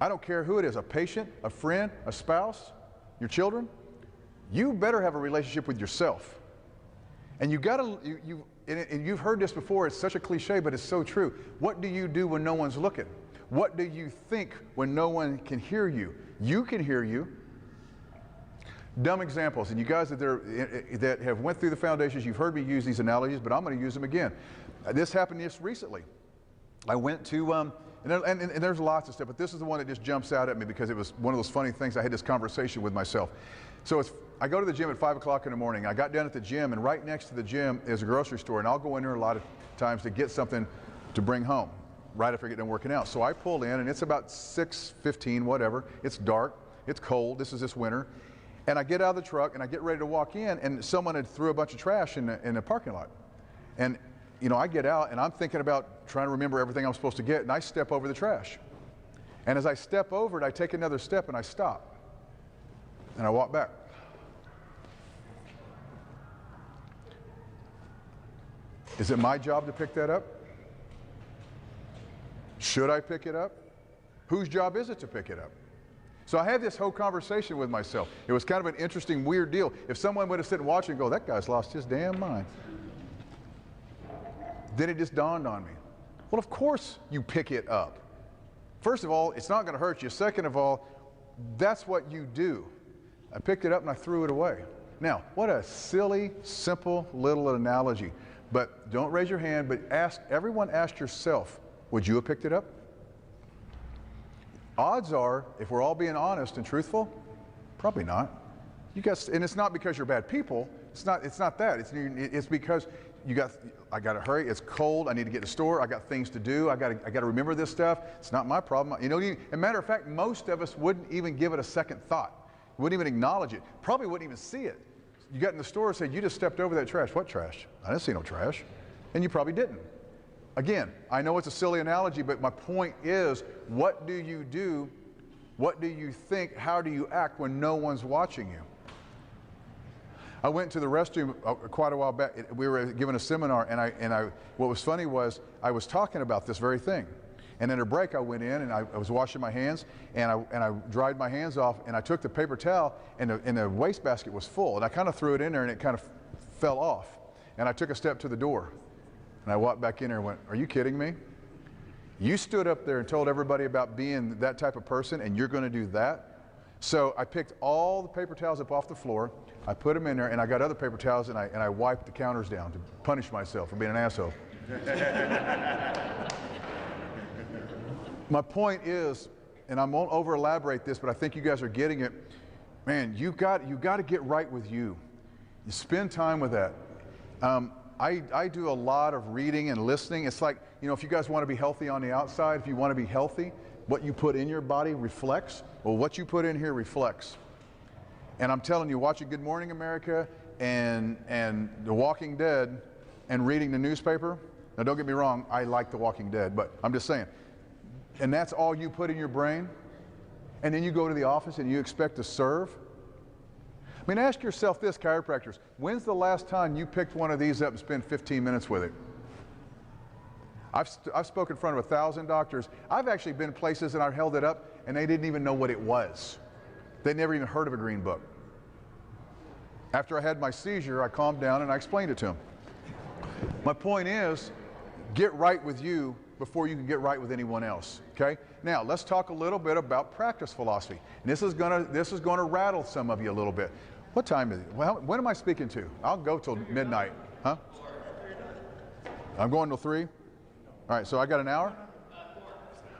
I don't care who it is, a patient, a friend, a spouse, your children, you better have a relationship with yourself. And you've heard this before, it's such a cliche, but it's so true. What do you do when no one's looking? What do you think when no one can hear you? You can hear you. Dumb examples, and you guys that have went through the foundations, you've heard me use these analogies, but I'm going to use them again. This happened just recently. I went to, and there's lots of stuff, but this is the one that just jumps out at me because it was one of those funny things. I had this conversation with myself. So I go to the gym at 5 o'clock in the morning. I got down at the gym, and right next to the gym is a grocery store, and I'll go in there a lot of times to get something to bring home right after I get done working out. So I pull in, and it's about 6:15, whatever. It's dark. It's cold. This is this winter. And I get out of the truck, and I get ready to walk in, and someone had threw a bunch of trash in the parking lot. And you know, I get out, and I'm thinking about trying to remember everything I'm supposed to get, and I step over the trash. And as I step over it, I take another step, and I stop. And I walk back. Is it my job to pick that up? Should I pick it up? Whose job is it to pick it up? So I had this whole conversation with myself. It was kind of an interesting, weird deal. If someone would have sit and watched and go, that guy's lost his damn mind. Then it just dawned on me. Well, of course you pick it up. First of all, it's not going to hurt you. Second of all, that's what you do. I picked it up and I threw it away. Now, what a silly, simple little analogy. But don't raise your hand, but everyone ask yourself, would you have picked it up? Odds are, if we're all being honest and truthful, probably not. And it's not because you're bad people. It's not that. It's because I got to hurry. It's cold. I need to get to the store. I got things to do. I got to remember this stuff. It's not my problem. You know, as a matter of fact, most of us wouldn't even give it a second thought. Wouldn't even acknowledge it. Probably wouldn't even see it. You got in the store and said, you just stepped over that trash. What trash? I didn't see no trash. And you probably didn't. Again, I know it's a silly analogy, but my point is, what do you do? What do you think? How do you act when no one's watching you? I went to the restroom quite a while back. We were given a seminar, and what was funny was I was talking about this very thing. And in a break, I went in and I was washing my hands, and I dried my hands off, and I took the paper towel, and the wastebasket was full, and I kind of threw it in there, and it kind of fell off. And I took a step to the door, and I walked back in there and went, "Are you kidding me? You stood up there and told everybody about being that type of person, and you're going to do that?" So I picked all the paper towels up off the floor, I put them in there, and I got other paper towels, and I wiped the counters down to punish myself for being an asshole. My point is, and I won't over elaborate this, but I think you guys are getting it. Man, you got to get right with you. You spend time with that. I do a lot of reading and listening. It's like, you know, if you guys want to be healthy on the outside, if you want to be healthy, what you put in your body reflects. Well, what you put in here reflects. And I'm telling you, watching Good Morning America and The Walking Dead and reading the newspaper. Now, don't get me wrong, I like The Walking Dead, but I'm just saying. And that's all you put in your brain? And then you go to the office and you expect to serve? I mean, ask yourself this, chiropractors. When's the last time you picked one of these up and spent 15 minutes with it? I've spoken in front of 1,000 doctors. I've actually been places and I've held it up and they didn't even know what it was. They never even heard of a green book. After I had my seizure, I calmed down and I explained it to them. My point is, get right with you before you can get right with anyone else, okay? Now, let's talk a little bit about practice philosophy. And this is gonna rattle some of you a little bit. What time is it? Well, when am I speaking to? I'll go till midnight, huh? I'm going till 3? All right, so I got an hour?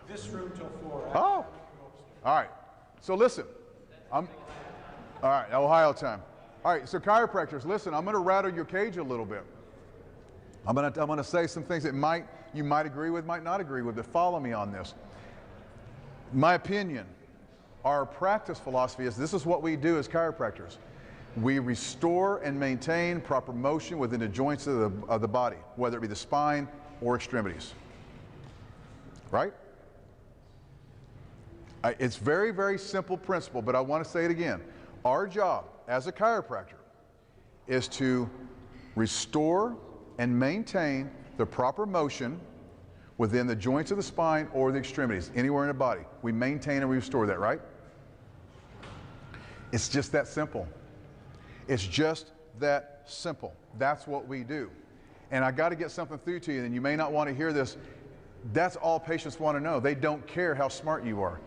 This room till 4. Oh, all right. So listen, all right, Ohio time. All right, so chiropractors, listen, I'm gonna rattle your cage a little bit. I'm gonna say some things that you might agree with, might not agree with, but follow me on this. My opinion, our practice philosophy is this is what we do as chiropractors. We restore and maintain proper motion within the joints of the body, whether it be the spine or extremities. Right? It's very, very simple principle, but I want to say it again. Our job as a chiropractor is to restore and maintain the proper motion within the joints of the spine or the extremities, anywhere in the body. We maintain and we restore that, right? It's just that simple. It's just that simple. That's what we do. And I got to get something through to you, and you may not want to hear this. That's all patients want to know. They don't care how smart you are.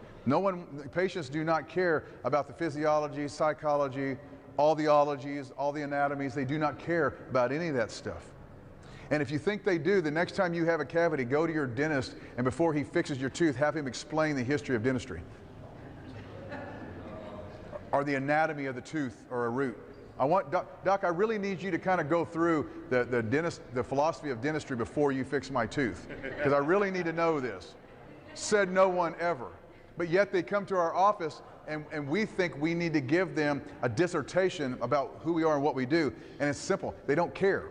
Patients do not care about the physiology, psychology, all the ologies, all the anatomies. They do not care about any of that stuff. And if you think they do, the next time you have a cavity, go to your dentist, and before he fixes your tooth, have him explain the history of dentistry. Or the anatomy of the tooth or a root. Doc, I really need you to kind of go through the philosophy of dentistry before you fix my tooth, because I really need to know this. Said no one ever. But yet they come to our office, and we think we need to give them a dissertation about who we are and what we do. And it's simple. They don't care.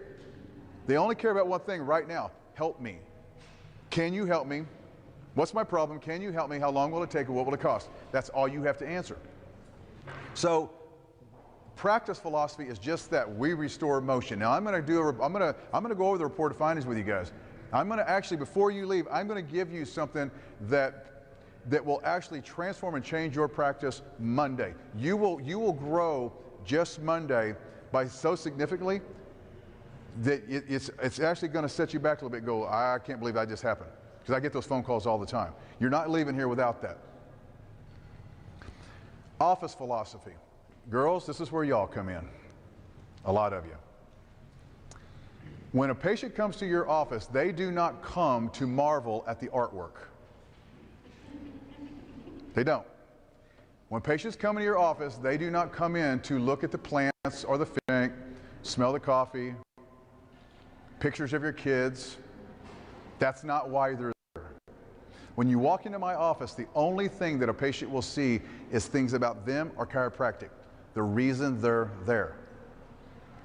They only care about one thing right now. Help me. Can you help me? What's my problem? Can you help me? How long will it take, and what will it cost? That's all you have to answer. So practice philosophy is just that. We restore motion. Now I'm going to go over the report of findings with you guys. I'm going to actually, before you leave, I'm going to give you something that will actually transform and change your practice Monday. You will grow just Monday by so significantly that it's actually going to set you back a little bit. Go, I can't believe that just happened, because I get those phone calls all the time. You're not leaving here without that. Office philosophy. Girls, this is where y'all come in. A lot of you. When a patient comes to your office, they do not come to marvel at the artwork. They don't. When patients come into your office, they do not come in to look at the plants or the fish, smell the coffee, pictures of your kids. That's not why they're there. When you walk into my office, the only thing that a patient will see is things about them or chiropractic. The reason they're there.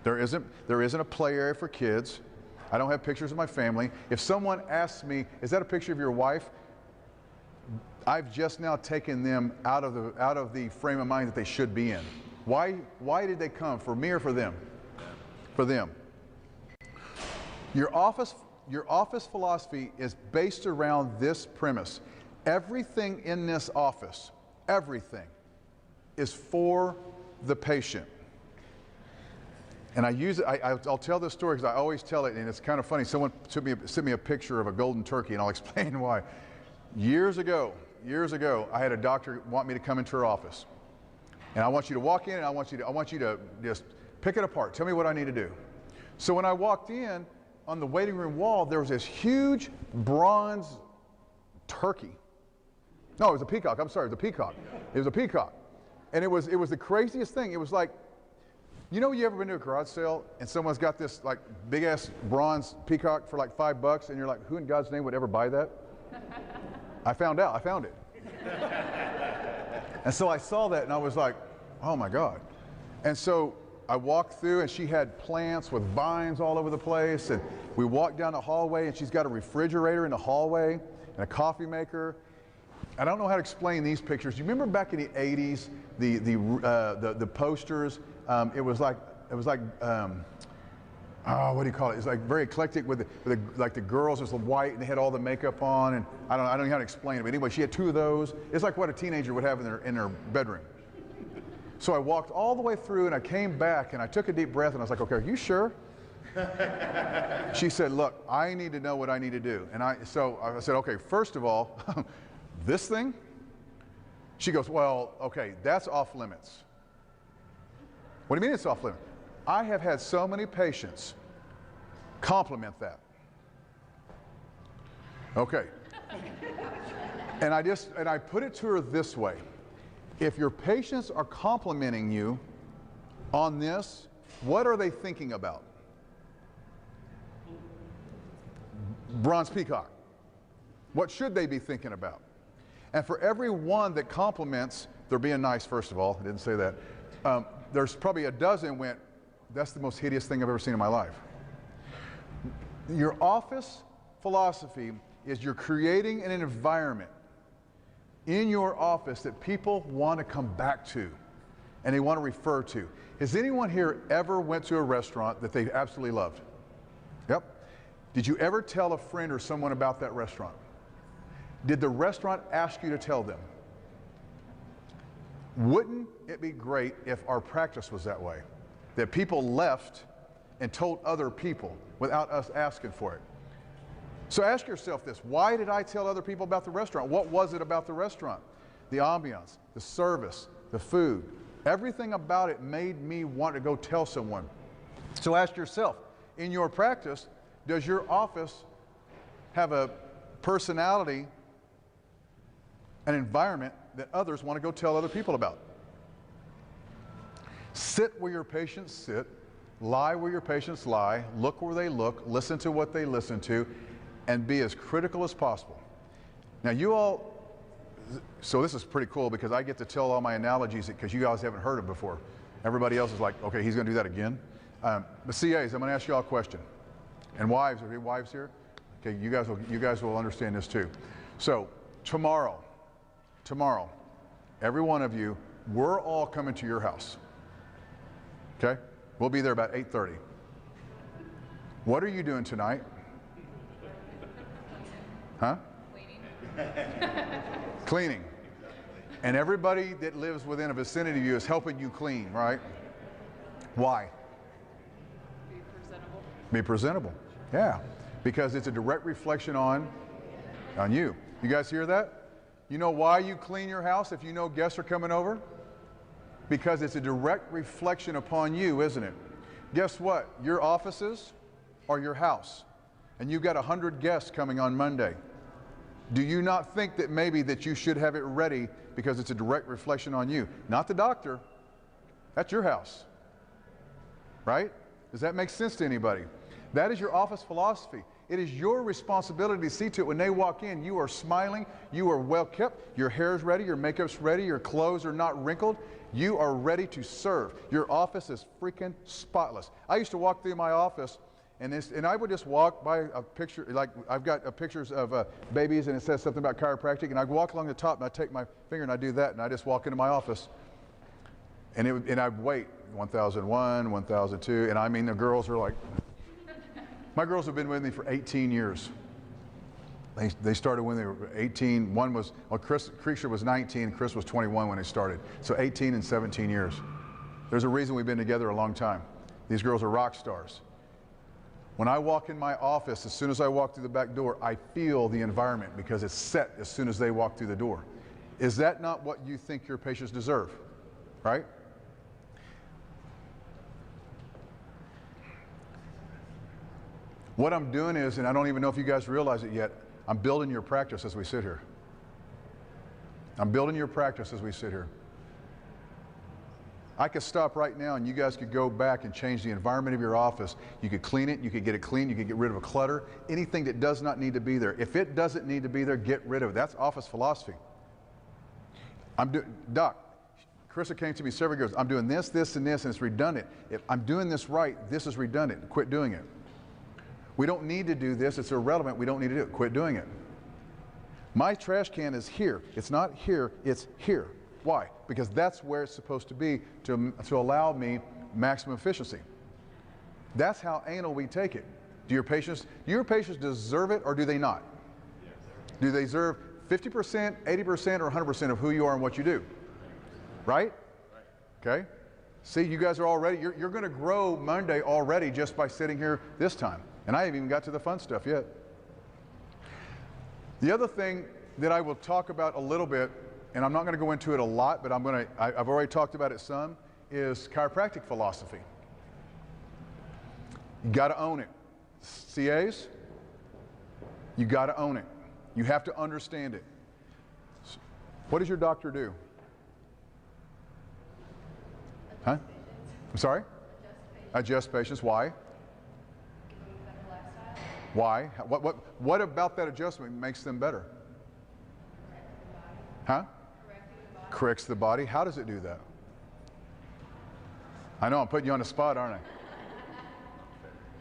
There isn't a play area for kids. I don't have pictures of my family. If someone asks me, is that a picture of your wife? I've just now taken them out of the frame of mind that they should be in. Why did they come? For me or for them? For them. Your office philosophy is based around this premise. Everything in this office, everything, is for the patient. And I'll tell this story because I always tell it, and it's kind of funny. Someone sent me a picture of a golden turkey, and I'll explain why. Years ago, I had a doctor want me to come into her office. And I want you to walk in, and I want you to just pick it apart. Tell me what I need to do. So when I walked in, on the waiting room wall, there was this huge bronze turkey. No, it was a peacock. I'm sorry, it was a peacock. It was a peacock. And it was the craziest thing. It was like, you know, you ever been to a garage sale and someone's got this like big ass bronze peacock for like $5, and you're like, who in God's name would ever buy that? I found it. And so I saw that and I was like, oh my God. And so I walked through, and she had plants with vines all over the place, and we walked down the hallway, and she's got a refrigerator in the hallway and a coffee maker. I don't know how to explain these pictures. You remember back in the 80s, the posters? It was like what do you call it? It's like very eclectic with the girls was the white and they had all the makeup on, and I don't know how to explain it. But anyway, she had two of those. It's like what a teenager would have in their bedroom. So I walked all the way through, and I came back, and I took a deep breath, and I was like, okay, are you sure? She said, look, I need to know what I need to do. And so I said, okay, first of all, this thing? She goes, well, okay, that's off limits. What do you mean it's off limits? I have had so many patients compliment that. Okay. And I put it to her this way. If your patients are complimenting you on this, what are they thinking about? Bronze peacock. What should they be thinking about? And for every one that compliments, they're being nice, first of all. I didn't say that. There's probably a dozen went, that's the most hideous thing I've ever seen in my life. Your office philosophy is you're creating an environment in your office that people want to come back to and they want to refer to. Has anyone here ever went to a restaurant that they absolutely loved? Yep. Did you ever tell a friend or someone about that restaurant? Did the restaurant ask you to tell them? Wouldn't it be great if our practice was that way? That people left and told other people without us asking for it. So ask yourself this, why did I tell other people about the restaurant? What was it about the restaurant? The ambiance, the service, the food, Everything about it made me want to go tell someone. So ask yourself, in your practice, does your office have a personality, an environment that others want to go tell other people about? Sit where your patients sit, lie where your patients lie, look where they look, listen to what they listen to, and be as critical as possible. Now you all, so this is pretty cool because I get to tell all my analogies because you guys haven't heard them before. Everybody else is like, okay, he's going to do that again. The CAs, I'm going to ask you all a question. And wives, are there wives here? Okay, you guys will understand this too. So tomorrow, every one of you, we're all coming to your house. Okay? We'll be there about 8:30. What are you doing tonight? Huh? Cleaning. And everybody that lives within a vicinity of you is helping you clean, right? Why? Be presentable. Be presentable. Yeah. Because it's a direct reflection on you. You guys hear that? You know why you clean your house if you know guests are coming over? Because it's a direct reflection upon you, isn't it? Guess what? Your offices are your house. And you've got 100 guests coming on Monday. Do you not think that maybe that you should have it ready because it's a direct reflection on you? Not the doctor. That's your house. Right? Does that make sense to anybody? That is your office philosophy. It is your responsibility to see to it when they walk in, you are smiling, you are well kept, your hair is ready, your makeup's ready, your clothes are not wrinkled. You are ready to serve. Your office is freaking spotless. I used to walk through my office and I would just walk by a picture, like I've got pictures of babies and it says something about chiropractic, and I'd walk along the top and I'd take my finger and I'd do that and I'd just walk into my office. And I'd wait, 1001, 1002, and I mean the girls are like, my girls have been with me for 18 years. They started when they were 18. One was, well, Creature was 19, Chris was 21 when they started. So 18 and 17 years. There's a reason we've been together a long time. These girls are rock stars. When I walk in my office, as soon as I walk through the back door, I feel the environment because it's set as soon as they walk through the door. Is that not what you think your patients deserve? Right? What I'm doing is, and I don't even know if you guys realize it yet, I'm building your practice as we sit here. I'm building your practice as we sit here. I could stop right now and you guys could go back and change the environment of your office. You could clean it, you could get it clean, you could get rid of a clutter, anything that does not need to be there. If it doesn't need to be there, get rid of it. That's office philosophy. Doc, Carissa came to me several years ago. I'm doing this, this, and this, and it's redundant. If I'm doing this right, this is redundant. Quit doing it. We don't need to do this. It's irrelevant. We don't need to do it. Quit doing it. My trash can is here. It's not here. It's here. Why? Because that's where it's supposed to be to allow me maximum efficiency. That's how anal we take it. Do your patients deserve it or do they not? Do they deserve 50%, 80%, or 100% of who you are and what you do? Right? Okay? See, you guys are already, you're going to grow Monday already just by sitting here this time. And I haven't even got to the fun stuff yet. The other thing that I will talk about a little bit, and I'm not going to go into it a lot, but I've already talked about it some, is chiropractic philosophy. You got to own it. CAs, you got to own it. You have to understand it. What does your doctor do? Huh? I'm sorry? Adjust patients. Why? Why? What about that adjustment makes them better? Huh? Corrects the body. How does it do that? I know I'm putting you on the spot, aren't I?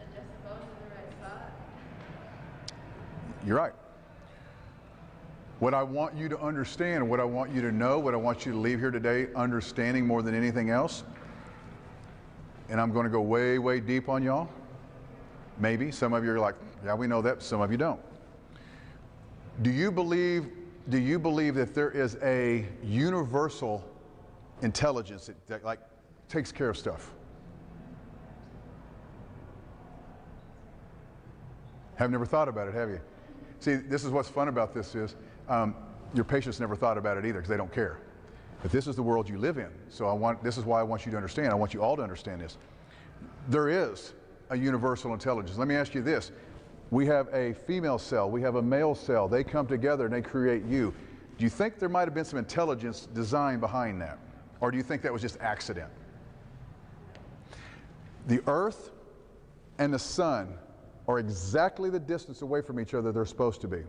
Adjust the bones in the right spot. You're right. What I want you to understand, what I want you to know, what I want you to leave here today understanding more than anything else, and I'm going to go way, way deep on y'all. Maybe. Some of you are like, yeah, we know that. Some of you don't. Do you believe that there is a universal intelligence that like takes care of stuff? Have never thought about it, have you? See, this is what's fun about this is your patients never thought about it either because they don't care. But this is the world you live in. So this is why I want you to understand. I want you all to understand this. There is a universal intelligence. Let me ask you this. We have a female cell. We have a male cell. They come together and they create you. Do you think there might have been some intelligence design behind that? Or do you think that was just accident? The Earth and the Sun are exactly the distance away from each other they're supposed to be.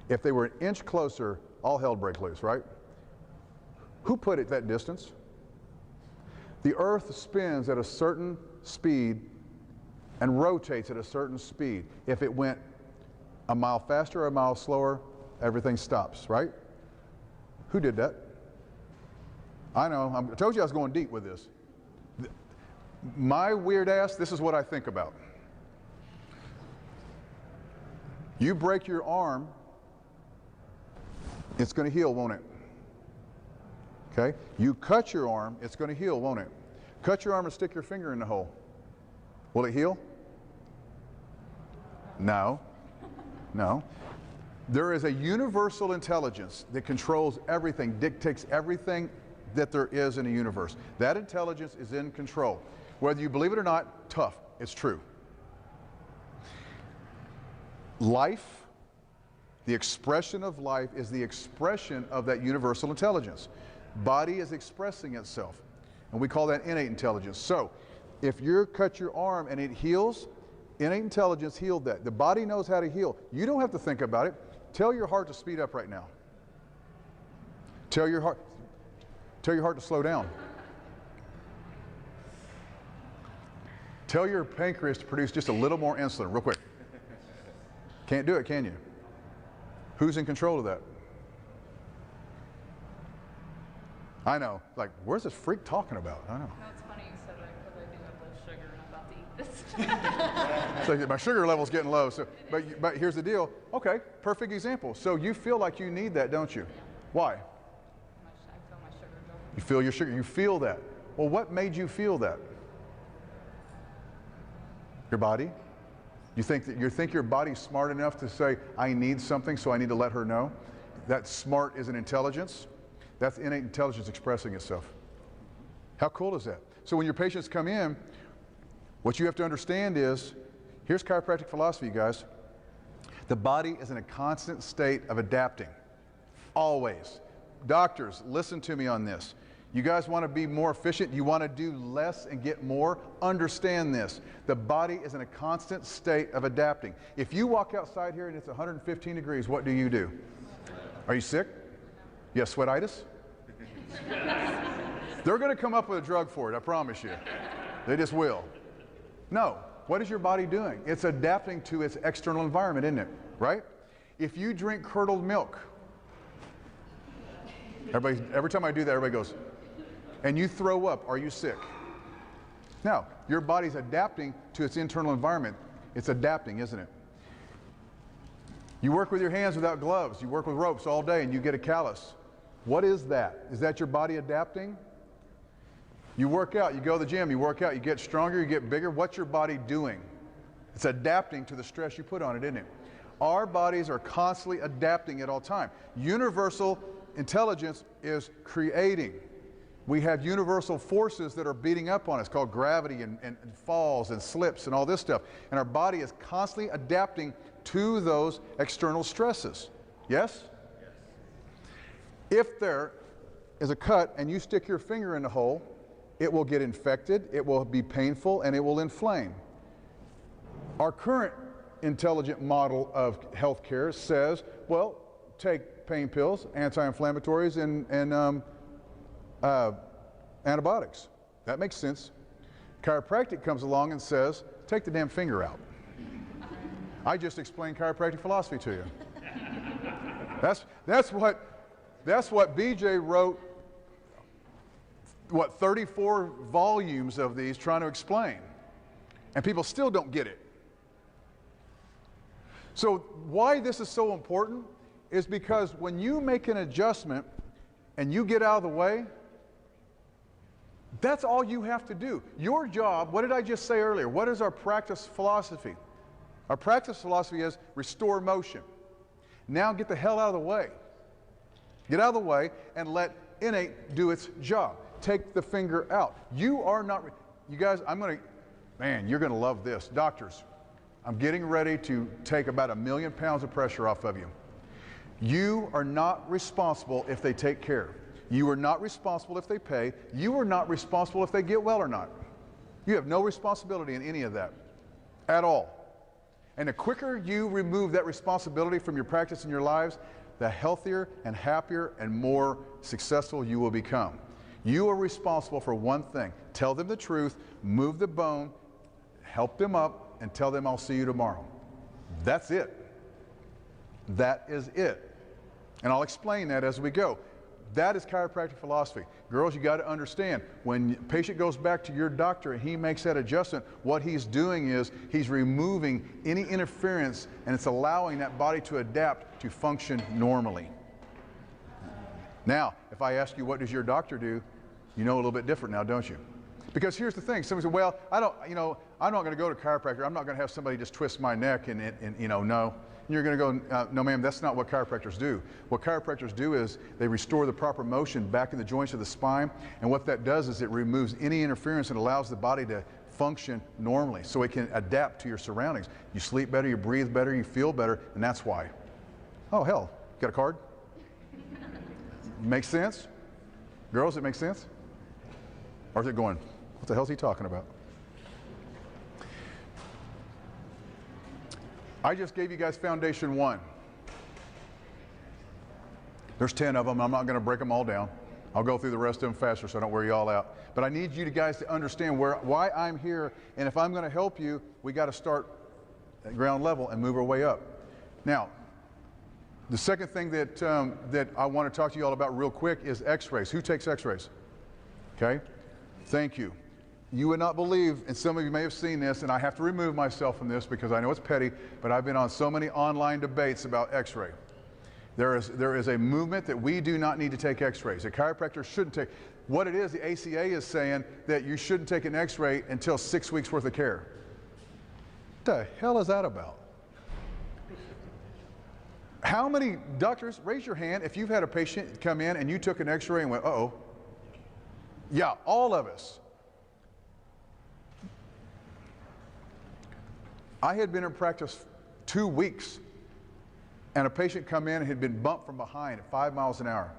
If they were an inch closer, all hell break loose, right? Who put it that distance? The Earth spins at a certain speed and rotates at a certain speed. If it went a mile faster or a mile slower, everything stops, right? Who did that? I know, I told you I was going deep with this. My weird ass, this is what I think about. You break your arm, it's going to heal, won't it? Okay? You cut your arm, it's going to heal, won't it? Cut your arm and stick your finger in the hole. Will it heal? No. No. There is a universal intelligence that controls everything, dictates everything that there is in the universe. That intelligence is in control. Whether you believe it or not, tough, it's true. Life, the expression of life, is the expression of that universal intelligence. Body is expressing itself, and we call that innate intelligence. So, if you cut your arm and it heals, innate intelligence healed that. The body knows how to heal. You don't have to think about it. Tell your heart to speed up right now. Tell your heart to slow down. Tell your pancreas to produce just a little more insulin, real quick. Can't do it, can you? Who's in control of that? I know. Like, where's this freak talking about? I know. No, it's funny you said that because I do have low sugar and I'm about to eat this. So my sugar level's getting low. So, but here's the deal. Okay, perfect example. So you feel like you need that, don't you? Why? I feel my sugar go. You feel your sugar. You feel that. Well, what made you feel that? Your body? You think your body's smart enough to say, I need something, so I need to let her know? That smart is an intelligence. That's innate intelligence expressing itself. How cool is that? So when your patients come in, what you have to understand is, here's chiropractic philosophy, you guys. The body is in a constant state of adapting. Always. Doctors, listen to me on this. You guys want to be more efficient? You want to do less and get more? Understand this. The body is in a constant state of adapting. If you walk outside here and it's 115 degrees, what do you do? Are you sick? You have sweatitis? They're going to come up with a drug for it, I promise you. They just will. No. What is your body doing? It's adapting to its external environment, isn't it? Right? If you drink curdled milk, every time I do that, everybody goes, and you throw up, are you sick? No, your body's adapting to its internal environment. It's adapting, isn't it? You work with your hands without gloves. You work with ropes all day and you get a callus. What is that? Is that your body adapting? You work out, you go to the gym, you work out, you get stronger, you get bigger. What's your body doing? It's adapting to the stress you put on it, isn't it? Our bodies are constantly adapting at all time. Universal intelligence is creating. We have universal forces that are beating up on us called gravity and falls and slips and all this stuff. And our body is constantly adapting to those external stresses. Yes? Yes. If there is a cut and you stick your finger in the hole, it will get infected, it will be painful, and it will inflame. Our current intelligent model of healthcare says, well, take pain pills, anti-inflammatories, and antibiotics. That makes sense. Chiropractic comes along and says, take the damn finger out. I just explained chiropractic philosophy to you. That's what BJ wrote, what, 34 volumes of these trying to explain. And people still don't get it. So why this is so important is because when you make an adjustment and you get out of the way, that's all you have to do. Your job, what did I just say earlier? What is our practice philosophy? Our practice philosophy is restore motion. Now get the hell out of the way. Get out of the way and let innate do its job. Take the finger out. You are not, you guys, man, you're going to love this. Doctors, I'm getting ready to take about 1 million pounds of pressure off of you. You are not responsible if they take care. You are not responsible if they pay. You are not responsible if they get well or not. You have no responsibility in any of that at all. And the quicker you remove that responsibility from your practice and your lives, the healthier and happier and more successful you will become. You are responsible for one thing. Tell them the truth, move the bone, help them up, and tell them I'll see you tomorrow. That's it. That is it. And I'll explain that as we go. That is chiropractic philosophy. Girls, you got to understand, when a patient goes back to your doctor and he makes that adjustment, what he's doing is he's removing any interference, and it's allowing that body to adapt to function normally. Now, if I ask you, what does your doctor do? You know a little bit different now, don't you? Because here's the thing. Somebody said, well, I'm not going to go to a chiropractor. I'm not going to have somebody just twist my neck and no. And you're going to go, no, ma'am, that's not what chiropractors do. What chiropractors do is they restore the proper motion back in the joints of the spine. And what that does is it removes any interference and allows the body to function normally so it can adapt to your surroundings. You sleep better, you breathe better, you feel better, and that's why. Oh, hell, got a card? Makes sense? Girls, it makes sense? Or is it going, what the hell is he talking about? I just gave you guys Foundation 1. There's 10 of them. I'm not going to break them all down. I'll go through the rest of them faster so I don't wear you all out. But I need you guys to understand why I'm here, and if I'm going to help you, we got to start at ground level and move our way up. Now, the second thing that I want to talk to you all about real quick is x-rays. Who takes x-rays? Okay? Thank you. You would not believe, and some of you may have seen this, and I have to remove myself from this because I know it's petty, but I've been on so many online debates about x-ray. There is a movement that we do not need to take x-rays. A chiropractor shouldn't take. What it is, the ACA is saying that you shouldn't take an x-ray until 6 weeks worth of care. What the hell is that about? How many doctors, raise your hand if you've had a patient come in and you took an x-ray and went, uh-oh. Yeah, all of us. I had been in practice 2 weeks, and a patient come in and had been bumped from behind at 5 miles an hour.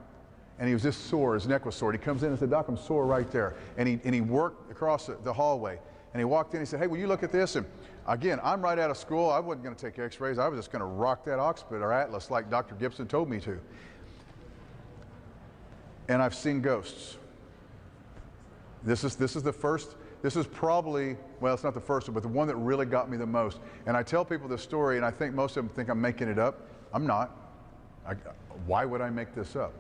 And he was just sore, his neck was sore. And he comes in and said, Doc, I'm sore right there. And he worked across the hallway. And he walked in and he said, hey, will you look at this? And again, I'm right out of school. I wasn't going to take x-rays. I was just going to rock that occiput or atlas like Dr. Gibson told me to. And I've seen ghosts. This is the first. This is probably, well, it's not the first one, but the one that really got me the most. And I tell people this story, and I think most of them think I'm making it up. I'm not. Why would I make this up?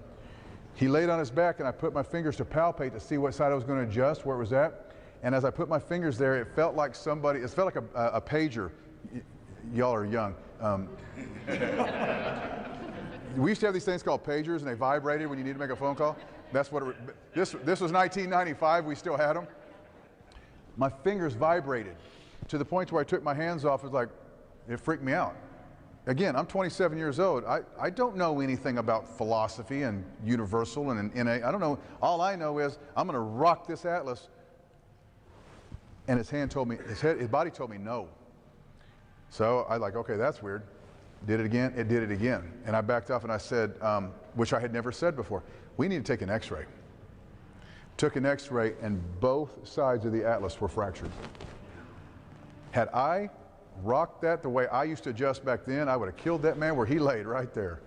He laid on his back, and I put my fingers to palpate to see what side I was going to adjust, where it was at. And as I put my fingers there, it felt like somebody, it felt like a pager. Y'all are young. We used to have these things called pagers, and they vibrated when you need to make a phone call. That's what this was 1995. We still had them. My fingers vibrated to the point where I took my hands off. It was like, it freaked me out. Again, I'm 27 years old. I don't know anything about philosophy and universal and innate. I don't know. All I know is I'm going to rock this atlas. And his body told me no. So I like, okay, that's weird. Did it again? It did it again. And I backed off and I said, which I had never said before, we need to take an x-ray. Took an x-ray and both sides of the atlas were fractured. Had I rocked that the way I used to adjust back then, I would have killed that man where he laid right there.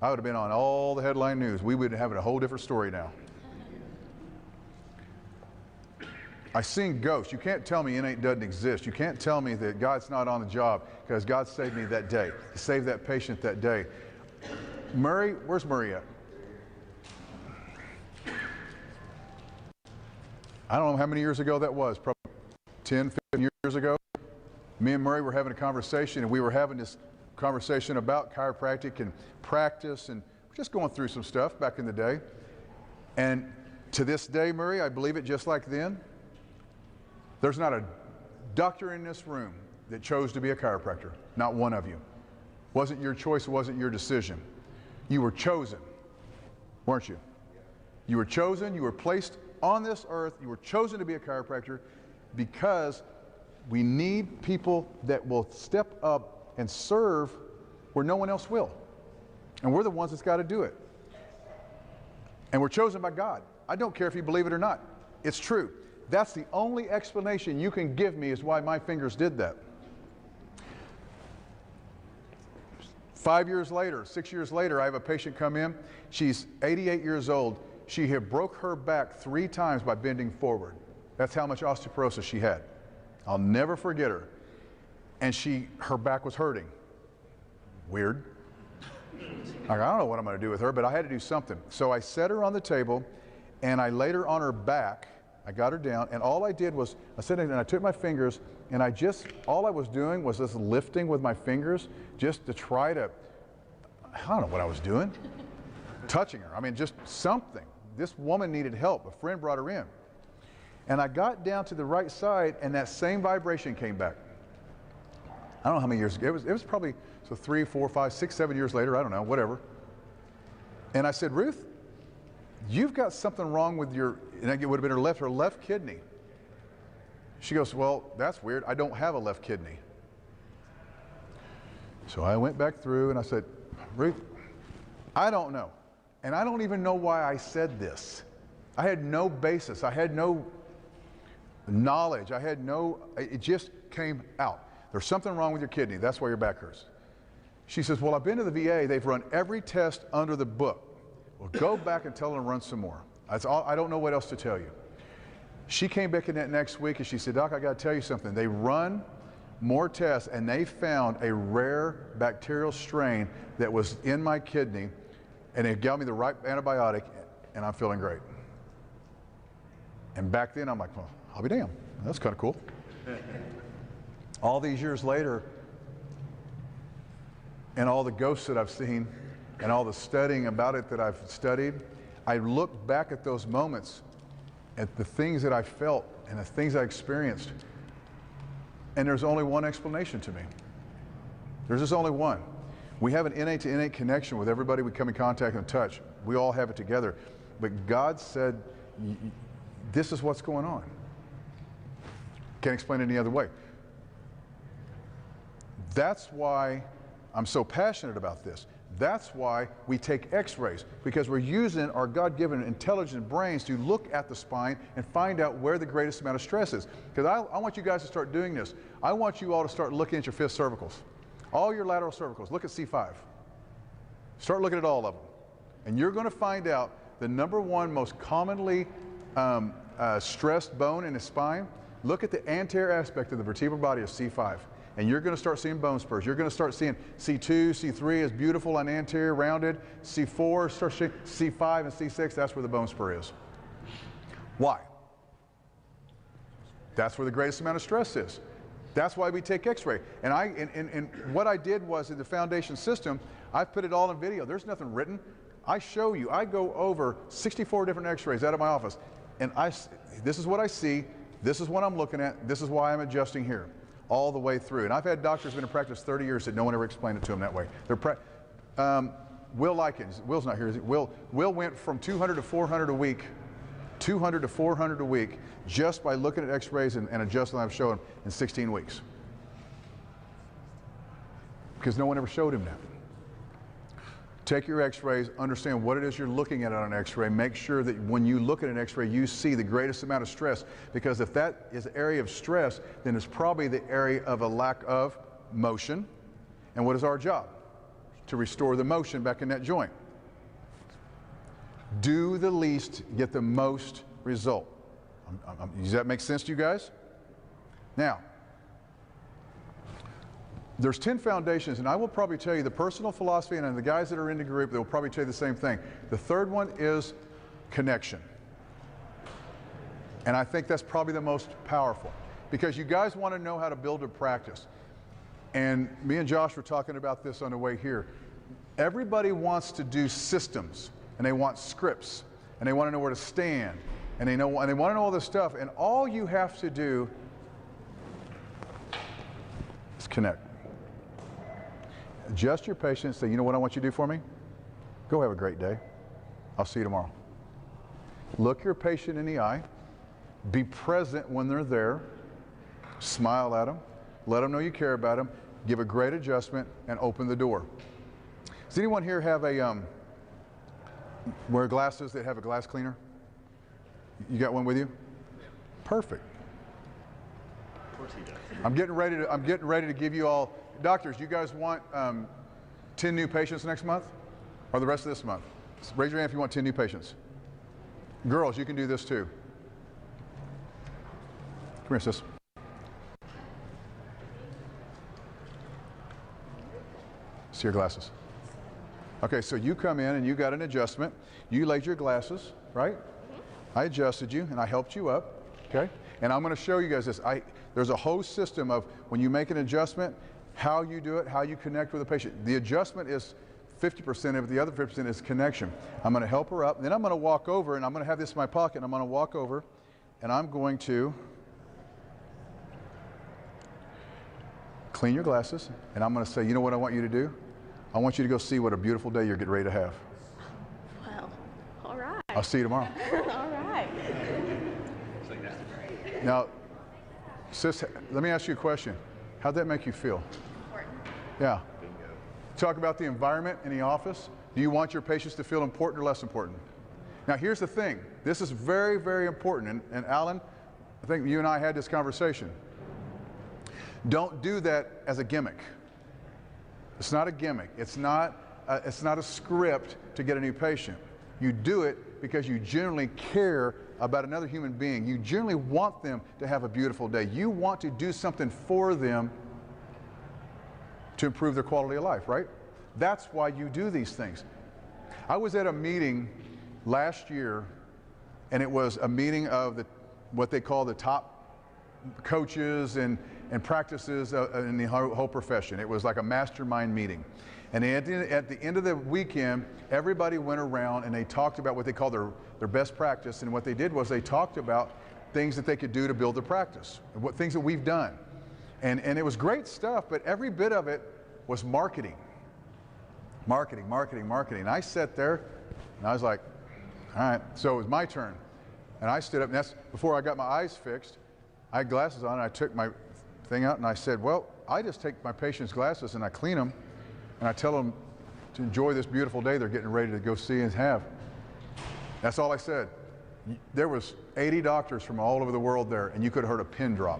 I would have been on all the headline news. We would have a whole different story now. I seen ghosts. You can't tell me innate doesn't exist. You can't tell me that God's not on the job because God saved me that day. He saved that patient that day. Murray, where's Murray at? I don't know how many years ago that was, probably 10, 15 years ago. Me and Murray were having a conversation, and we were having this conversation about chiropractic and practice, and just going through some stuff back in the day. And to this day, Murray, I believe it just like then, there's not a doctor in this room that chose to be a chiropractor. Not one of you. Wasn't your choice, it wasn't your decision. You were chosen, weren't you? You were chosen, you were placed on this earth, you were chosen to be a chiropractor because we need people that will step up and serve where no one else will. And we're the ones that's got to do it. And we're chosen by God. I don't care if you believe it or not. It's true. That's the only explanation you can give me is why my fingers did that. 5 years later, 6 years later, I have a patient come in. She's 88 years old. She had broke her back 3 times by bending forward. That's how much osteoporosis she had. I'll never forget her. And her back was hurting. Weird. I don't know what I'm going to do with her, but I had to do something. So I set her on the table, and I laid her on her back. I got her down, and all I did was, I sat in and I took my fingers, and all I was doing was just lifting with my fingers just to try to, I don't know what I was doing, touching her. I mean, just something. This woman needed help. A friend brought her in. And I got down to the right side, and that same vibration came back. I don't know how many years, it was probably 3, 4, 5, 6, 7 years later, I don't know, whatever. And I said, Ruth, you've got something wrong with and it would have been her left kidney. She goes, well, that's weird. I don't have a left kidney. So I went back through and I said, Ruth, I don't know. And I don't even know why I said this. I had no basis. I had no knowledge. It just came out. There's something wrong with your kidney. That's why your back hurts. She says, well, I've been to the VA. They've run every test under the book. Well, go back and tell them to run some more. That's all. I don't know what else to tell you. She came back in that next week and she said, Doc, I got to tell you something. They run more tests and they found a rare bacterial strain that was in my kidney, and it got me the right antibiotic, and I'm feeling great. And back then I'm like, well, I'll be damned. That's kind of cool. All these years later, and all the ghosts that I've seen, and all the studying about it that I've studied, I look back at those moments, at the things that I felt and the things I experienced, and there's only one explanation to me. There's just only one. We have an innate to innate connection with everybody we come in contact and touch. We all have it together. But God said, this is what's going on. Can't explain it any other way. That's why I'm so passionate about this. That's why we take x-rays, because we're using our God-given intelligent brains to look at the spine and find out where the greatest amount of stress is. Because I want you guys to start doing this. I want you all to start looking at your 5th cervicals. All your lateral cervicals. Look at C5. Start looking at all of them. And you're going to find out the #1 most commonly stressed bone in the spine. Look at the anterior aspect of the vertebral body of C5. And you're going to start seeing bone spurs. You're going to start seeing C2, C3 is beautiful and anterior, rounded. C4, start seeing C5 and C6, that's where the bone spur is. Why? That's where the greatest amount of stress is. That's why we take x-ray. And what I did was in the foundation system, I put it all in video. There's nothing written. I show you. I go over 64 different x-rays out of my office. And this is what I see. This is what I'm looking at. This is why I'm adjusting here. All the way through. And I've had doctors been in practice 30 years that no one ever explained it to them that way. Will Likens, Will's not here, is he? Will went from 200 to 400 a week, 200 to 400 a week, just by looking at x-rays and adjusting what I've shown him in 16 weeks. Because no one ever showed him that. Take your x-rays, understand what it is you're looking at on an x-ray. Make sure that when you look at an x-ray, you see the greatest amount of stress. Because if that is an area of stress, then it's probably the area of a lack of motion. And what is our job? To restore the motion back in that joint. Do the least, get the most result. Does that make sense to you guys? Now, there's 10 foundations, and I will probably tell you the personal philosophy, and the guys that are in the group, they will probably tell you the same thing. The third one is connection. And I think that's probably the most powerful, because you guys want to know how to build a practice. And me and Josh were talking about this on the way here. Everybody wants to do systems, and they want scripts, and they want to know where to stand, and they want to know all this stuff, and all you have to do is connect. Adjust your patience. Say, you know what I want you to do for me? Go have a great day. I'll see you tomorrow. Look your patient in the eye. Be present when they're there. Smile at them. Let them know you care about them. Give a great adjustment and open the door. Does anyone here have wear glasses that have a glass cleaner? You got one with you? Perfect. Of course he does. I'm getting ready to give you all, doctors, you guys want 10 new patients next month or the rest of this month? Raise your hand if you want 10 new patients. Girls, you can do this too. Come here, sis. See your glasses. Okay, so you come in and you got an adjustment. You laid your glasses, right? I adjusted you and I helped you up, okay? And I'm going to show you guys this. There's a whole system of when you make an adjustment, how you do it, how you connect with the patient. The adjustment is 50% of it, the other 50% is connection. I'm going to help her up, and then I'm going to walk over, and I'm going to have this in my pocket, and I'm going to walk over, and I'm going to clean your glasses, and I'm going to say, you know what I want you to do? I want you to go see what a beautiful day you're getting ready to have. Well, all right. I'll see you tomorrow. All right. Now, sis, let me ask you a question. How'd that make you feel? Important. Yeah. Talk about the environment in the office. Do you want your patients to feel important or less important? Now, here's the thing. This is very, very important. And Alan, I think you and I had this conversation. Don't do that as a gimmick. It's not a gimmick. It's not a script to get a new patient. You do it because you genuinely care about another human being. You genuinely want them to have a beautiful day. You want to do something for them to improve their quality of life, right? That's why you do these things. I was at a meeting last year, and it was a meeting of what they call the top coaches and practices in the whole profession. It was like a mastermind meeting. And at the end of the weekend, everybody went around and they talked about what they call their best practice. And what they did was they talked about things that they could do to build their practice, things that we've done. And it was great stuff, but every bit of it was marketing. Marketing, marketing, marketing. And I sat there and I was like, all right, so it was my turn. And I stood up, and that's before I got my eyes fixed. I had glasses on, and I took my thing out and I said, well, I just take my patient's glasses and I clean them and I tell them to enjoy this beautiful day they're getting ready to go see and have. That's all I said. There was 80 doctors from all over the world there, and you could have heard a pin drop.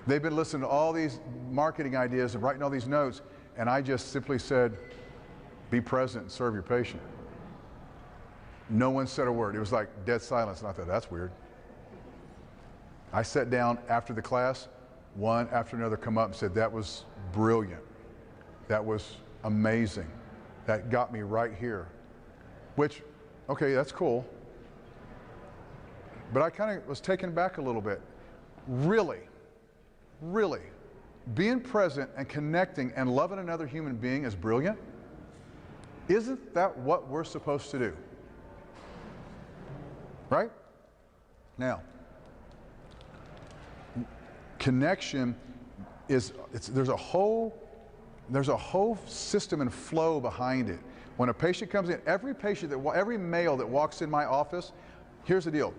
They've been listening to all these marketing ideas and writing all these notes, and I just simply said, be present and serve your patient. No one said a word. It was like dead silence, and I thought, that's weird. I sat down after the class, one after another come up and said, that was brilliant. That was amazing. That got me right here. Which, okay, that's cool. But I kind of was taken back a little bit. Really, being present and connecting and loving another human being is brilliant. Isn't that what we're supposed to do? Right? Now, connection is, there's a whole system and flow behind it. When a patient comes in, every male that walks in my office, here's the deal.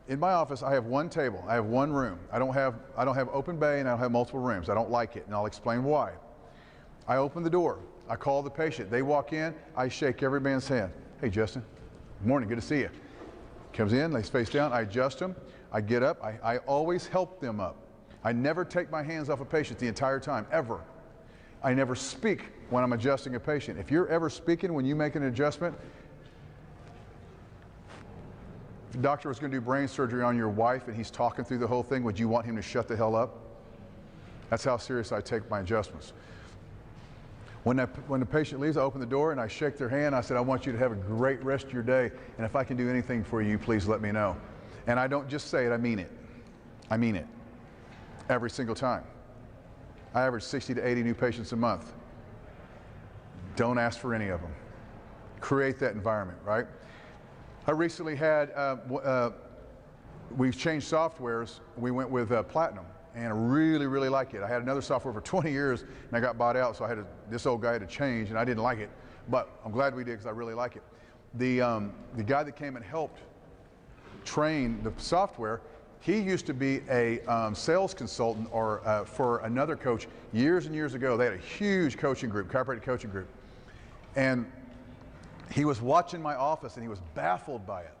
In my office, I have one table. I have one room. I don't have open bay, and I don't have multiple rooms. I don't like it, and I'll explain why. I open the door. I call the patient. They walk in. I shake every man's hand. Hey, Justin. Good morning. Good to see you. Comes in, lays face down. I adjust them. I get up. I always help them up. I never take my hands off a patient the entire time, ever. I never speak when I'm adjusting a patient. If you're ever speaking when you make an adjustment, if the doctor was going to do brain surgery on your wife and he's talking through the whole thing, would you want him to shut the hell up? That's how serious I take my adjustments. When the patient leaves, I open the door and I shake their hand. I said, I want you to have a great rest of your day, and if I can do anything for you, please let me know. And I don't just say it, I mean it. I mean it. Every single time. I average 60 to 80 new patients a month. Don't ask for any of them. Create that environment, right? I recently had, we've changed softwares. We went with Platinum, and I really, really like it. I had another software for 20 years, and I got bought out, so this old guy had to change, and I didn't like it. But I'm glad we did because I really like it. the guy that came and helped train the software, he used to be a sales consultant or for another coach years and years ago. They had a huge coaching group, chiropractic coaching group. And he was watching my office and he was baffled by it.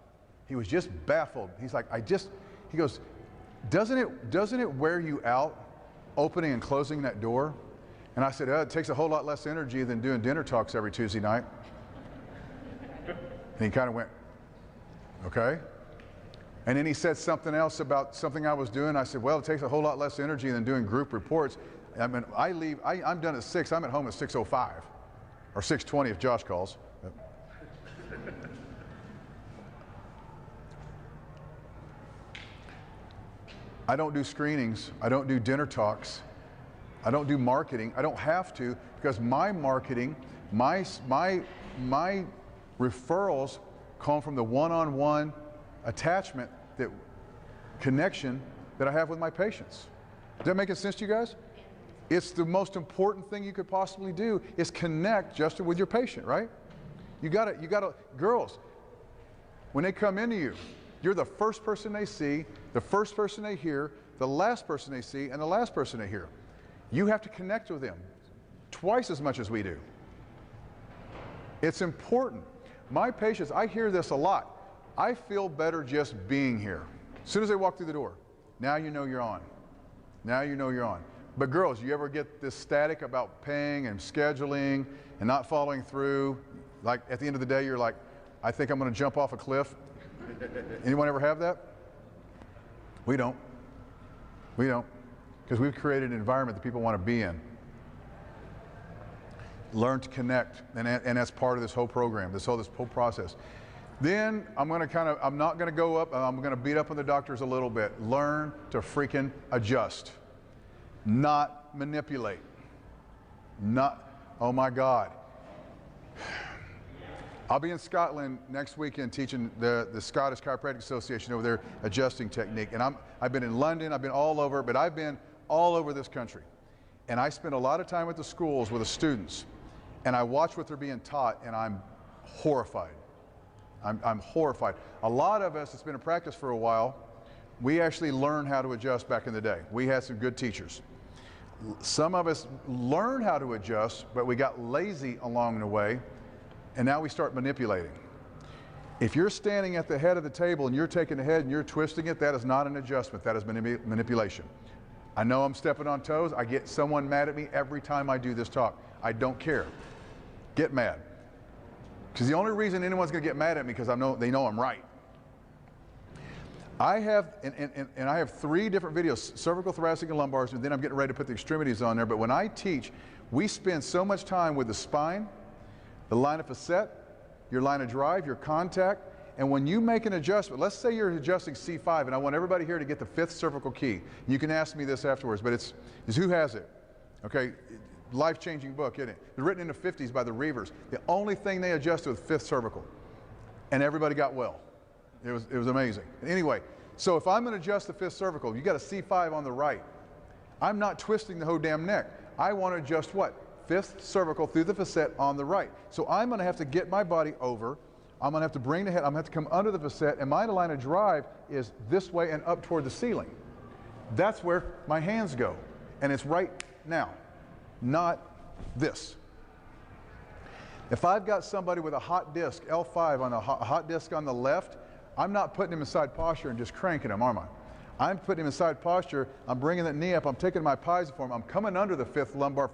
He was just baffled. He's like, he goes, doesn't it wear you out opening and closing that door? And I said, it takes a whole lot less energy than doing dinner talks every Tuesday night. And he kind of went, okay. And then he said something else about something I was doing. I said, well, it takes a whole lot less energy than doing group reports. I mean, I'm done at 6. I'm at home at 6:05 or 6:20 if Josh calls. I don't do screenings. I don't do dinner talks. I don't do marketing. I don't have to, because my marketing, my referrals come from the one-on-one attachment, that connection that I have with my patients. Does that make sense to you guys? It's the most important thing you could possibly do is connect just with your patient, right? You gotta, girls, when they come into you, you're the first person they see, the first person they hear, the last person they see, and the last person they hear. You have to connect with them twice as much as we do. It's important. My patients, I hear this a lot. I feel better just being here. As soon as they walk through the door, now you know you're on. Now you know you're on. But girls, you ever get this static about paying and scheduling and not following through? Like at the end of the day, you're like, I think I'm going to jump off a cliff. Anyone ever have that? We don't. We don't. Because we've created an environment that people want to be in. Learn to connect, and that's part of this whole program, this whole process. Then I'm not going to go up, I'm going to beat up on the doctors a little bit. Learn to freaking adjust, not manipulate. Oh my God. I'll be in Scotland next weekend teaching the Scottish Chiropractic Association over their adjusting technique. And I've been in London, I've been all over, but I've been all over this country. And I spend a lot of time with the schools, with the students, and I watch what they're being taught, and I'm horrified. I'm horrified. A lot of us that's been in practice for a while, we actually learned how to adjust back in the day. We had some good teachers. Some of us learned how to adjust, but we got lazy along the way, and now we start manipulating. If you're standing at the head of the table and you're taking the head and you're twisting it, that is not an adjustment, that is manipulation. I know I'm stepping on toes. I get someone mad at me every time I do this talk. I don't care. Get mad. Because the only reason anyone's going to get mad at me because they know I'm right. I have, and I have 3 different videos, cervical, thoracic, and lumbars, and then I'm getting ready to put the extremities on there. But when I teach, we spend so much time with the spine, the line of facet, your line of drive, your contact, and when you make an adjustment, let's say you're adjusting C5, and I want everybody here to get the 5th cervical key. You can ask me this afterwards, but it's who has it? Okay, life-changing book, isn't it? It's written in the 50s by the Reavers. The only thing they adjusted was 5th cervical, and everybody got well. It was amazing. Anyway, so if I'm going to adjust the 5th cervical, you got a C5 on the right. I'm not twisting the whole damn neck. I want to adjust what? 5th cervical through the facet on the right. So I'm going to have to get my body over. I'm going to have to bring the head. I'm going to have to come under the facet, and my line of drive is this way and up toward the ceiling. That's where my hands go, and it's right now, not this. If I've got somebody with a hot disc, L5 on a hot disc on the left, I'm not putting him in side posture and just cranking him, am I? I'm putting him in side posture. I'm bringing that knee up. I'm taking my pisiform. I'm coming under the 5th lumbar,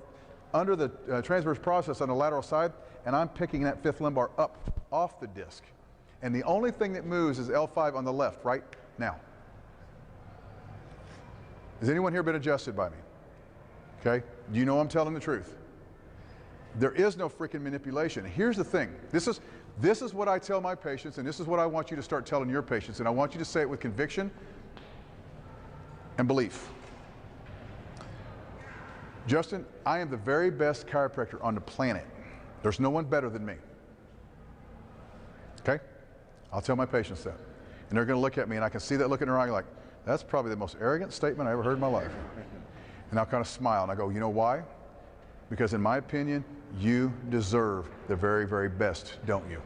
under the transverse process on the lateral side, and I'm picking that 5th lumbar up off the disc. And the only thing that moves is L5 on the left right now. Has anyone here been adjusted by me? Okay? Do you know I'm telling the truth? There is no freaking manipulation. Here's the thing. This is what I tell my patients, and this is what I want you to start telling your patients, and I want you to say it with conviction and belief. Justin, I am the very best chiropractor on the planet. There's no one better than me. Okay? I'll tell my patients that. And they're going to look at me, and I can see that look in their eye, like, that's probably the most arrogant statement I ever heard in my life. And I'll kind of smile, and I go, you know why? Because in my opinion, you deserve the very, very best, don't you?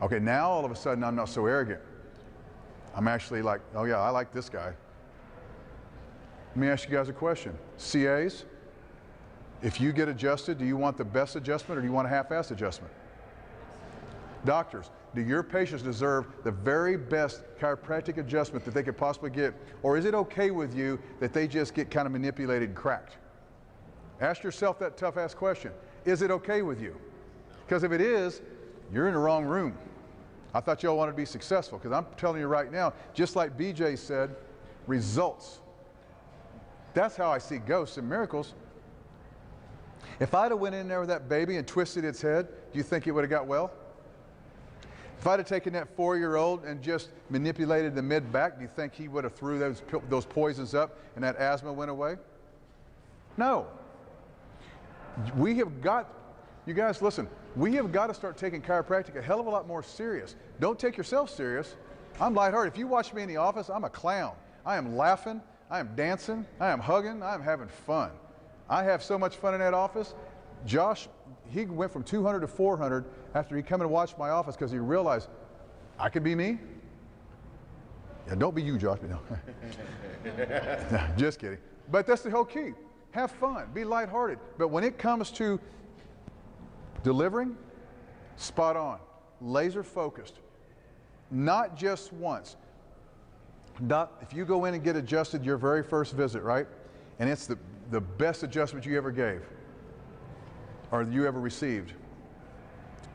Okay, now all of a sudden I'm not so arrogant. I'm actually like, oh yeah, I like this guy. Let me ask you guys a question. CAs, if you get adjusted, do you want the best adjustment or do you want a half-assed adjustment? Doctors, do your patients deserve the very best chiropractic adjustment that they could possibly get? Or is it okay with you that they just get kind of manipulated and cracked? Ask yourself that tough-ass question. Is it okay with you? Because if it is, you're in the wrong room. I thought y'all wanted to be successful, because I'm telling you right now, just like BJ said, results. That's how I see ghosts and miracles. If I'd have went in there with that baby and twisted its head, do you think it would have got well? If I'd have taken that 4-year-old and just manipulated the mid-back, do you think he would have threw those poisons up and that asthma went away? No. We have got, you guys listen, we have got to start taking chiropractic a hell of a lot more serious. Don't take yourself serious. I'm lighthearted. If you watch me in the office, I'm a clown. I am laughing, I am dancing, I am hugging, I am having fun. I have so much fun in that office. Josh, he went from 200 to 400 after he come and watched my office because he realized I could be me. Yeah, don't be you, Josh. No. No, just kidding. But that's the whole key. Have fun. Be lighthearted. But when it comes to delivering, spot on. Laser focused. Not just once. If you go in and get adjusted your very first visit, right? And it's the best adjustment you ever gave or you ever received.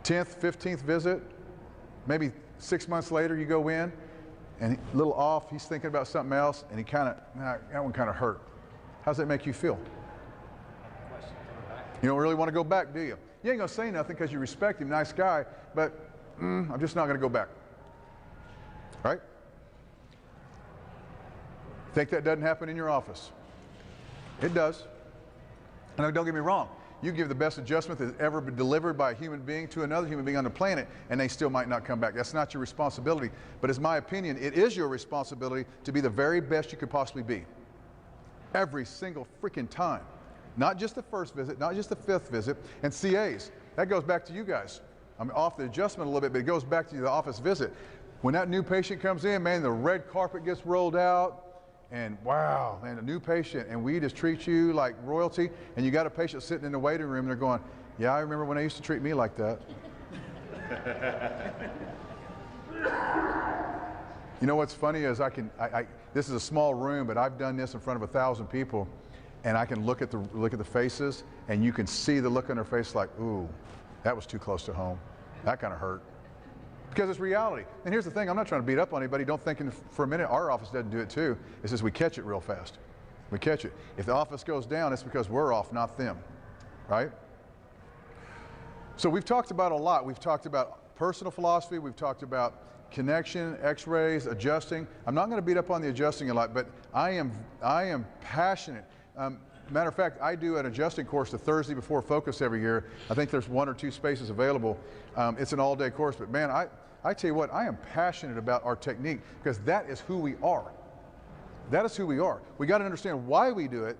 10th, 15th visit, maybe 6 months later you go in and a little off, he's thinking about something else and he kind of, that one kind of hurt. How does that make you feel? You don't really want to go back, do you? You ain't going to say nothing because you respect him, nice guy, but I'm just not going to go back. Right? Think that doesn't happen in your office? It does. And don't get me wrong. You give the best adjustment that's ever been delivered by a human being to another human being on the planet, and they still might not come back. That's not your responsibility. But it's my opinion, it is your responsibility to be the very best you could possibly be. Every single freaking time. Not just the first visit, not just the 5th visit. And CAs, that goes back to you guys. I'm off the adjustment a little bit, but it goes back to the office visit. When that new patient comes in, man, the red carpet gets rolled out. And wow, man, a new patient, and we just treat you like royalty, and you got a patient sitting in the waiting room, and they're going, yeah, I remember when they used to treat me like that. You know what's funny is this is a small room, but I've done this in front of 1,000 people, and I can look at the faces, and you can see the look on their face like, ooh, that was too close to home. That kind of hurt. Because it's reality. And here's the thing, I'm not trying to beat up on anybody. Don't think for a minute our office doesn't do it too. It's just we catch it real fast. We catch it. If the office goes down, it's because we're off, not them. Right? So we've talked about a lot. We've talked about personal philosophy. We've talked about connection, x-rays, adjusting. I'm not going to beat up on the adjusting a lot, but I am passionate. Matter of fact, I do an adjusting course the Thursday before Focus every year. I think there's 1 or 2 spaces available. It's an all-day course, but man, I tell you what, I am passionate about our technique because that is who we are. That is who we are. We got to understand why we do it,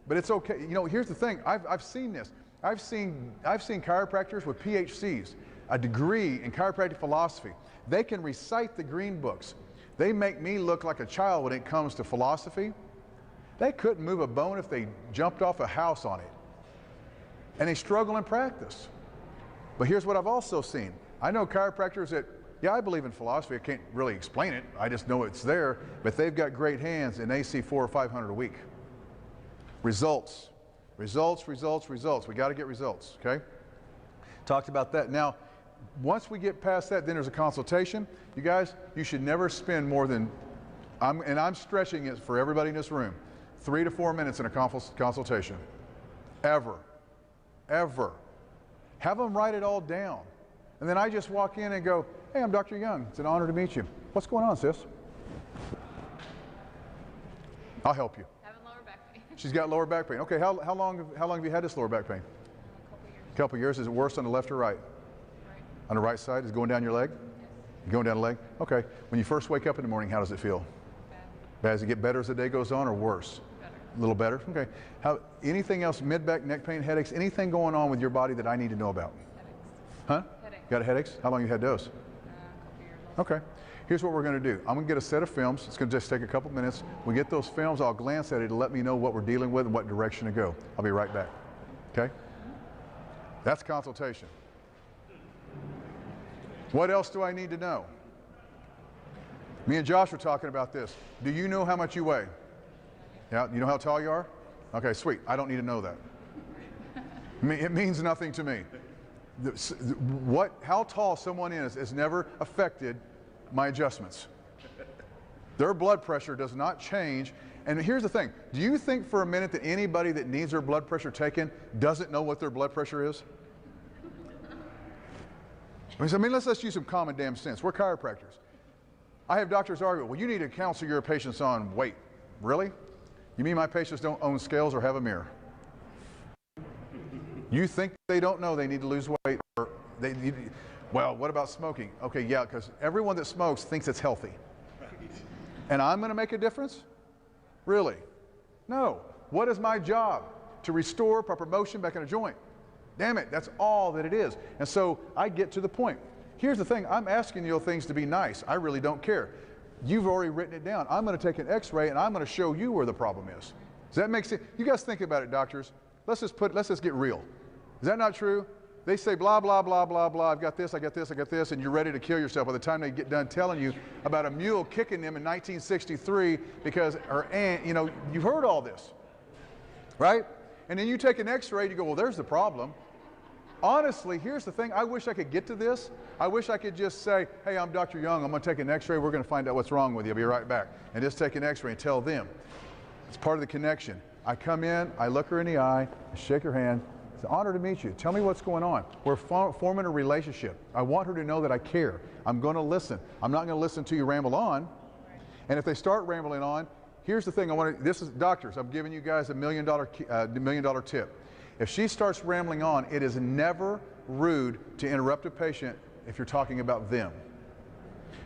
but it's okay. You know, here's the thing. I've seen this. I've seen chiropractors with PhDs, a degree in chiropractic philosophy. They can recite the green books. They make me look like a child when it comes to philosophy. They couldn't move a bone if they jumped off a house on it. And they struggle in practice. But here's what I've also seen. I know chiropractors that, yeah, I believe in philosophy. I can't really explain it. I just know it's there. But they've got great hands and they see 400 or 500 a week. Results. Results, results, results. We got to get results, okay? Talked about that. Now, once we get past that, then there's a consultation. You guys, you should never spend more than, and I'm stretching it for everybody in this room, 3 to 4 minutes in a consultation. Ever. Ever. Have them write it all down. And then I just walk in and go, hey, I'm Dr. Young. It's an honor to meet you. What's going on, sis? I'll help you. Having lower back pain. She's got lower back pain. Okay, how long have you had this lower back pain? A couple years. Is it worse on the left or right? Right. On the right side? Is it going down your leg? Yes. Going down the leg? Okay. When you first wake up in the morning, how does it feel? Bad. Does it get better as the day goes on or worse? Better. A little better? Okay. Anything else, mid-back, neck pain, headaches, anything going on with your body that I need to know about? Headaches. Huh? Headaches. Got headaches? How long have you had those? Okay. Here's what we're going to do. I'm going to get a set of films. It's going to just take a couple minutes. We get those films. I'll glance at it to let me know what we're dealing with and what direction to go. I'll be right back. Okay? That's consultation. What else do I need to know? Me and Josh were talking about this. Do you know how much you weigh? Yeah, you know how tall you are? Okay, sweet. I don't need to know that. It means nothing to me. How tall someone is never affected my adjustments. Their blood pressure does not change. And here's the thing. Do you think for a minute that anybody that needs their blood pressure taken doesn't know what their blood pressure is? I mean, let's use some common damn sense. We're chiropractors. I have doctors argue, well, you need to counsel your patients on weight. Really? You mean my patients don't own scales or have a mirror? You think they don't know they need to lose weight, or they need, well, what about smoking? Okay, yeah, because everyone that smokes thinks it's healthy. And I'm going to make a difference? Really? No. What is my job? To restore proper motion back in a joint. Damn it, that's all that it is. And so I get to the point. Here's the thing, I'm asking you things to be nice. I really don't care. You've already written it down. I'm going to take an x-ray and I'm going to show you where the problem is. Does that make sense? You guys think about it, doctors. Let's just get real. Is that not true? They say blah, blah, blah, blah, blah, I've got this, I got this, I got this, and you're ready to kill yourself by the time they get done telling you about a mule kicking them in 1963 because her aunt, you know, you've heard all this, right? And then you take an x-ray and you go, well, there's the problem. Honestly, here's the thing, I wish I could get to this. I wish I could just say, hey, I'm Dr. Young, I'm going to take an x-ray, we're going to find out what's wrong with you, I'll be right back. And just take an x-ray and tell them. It's part of the connection. I come in, I look her in the eye, I shake her hand. It's an honor to meet you. Tell me what's going on. We're forming a relationship. I want her to know that I care. I'm going to listen. I'm not going to listen to you ramble on. And if they start rambling on, here's the thing. This is doctors. I'm giving you guys a $1 million tip. If she starts rambling on, it is never rude to interrupt a patient if you're talking about them.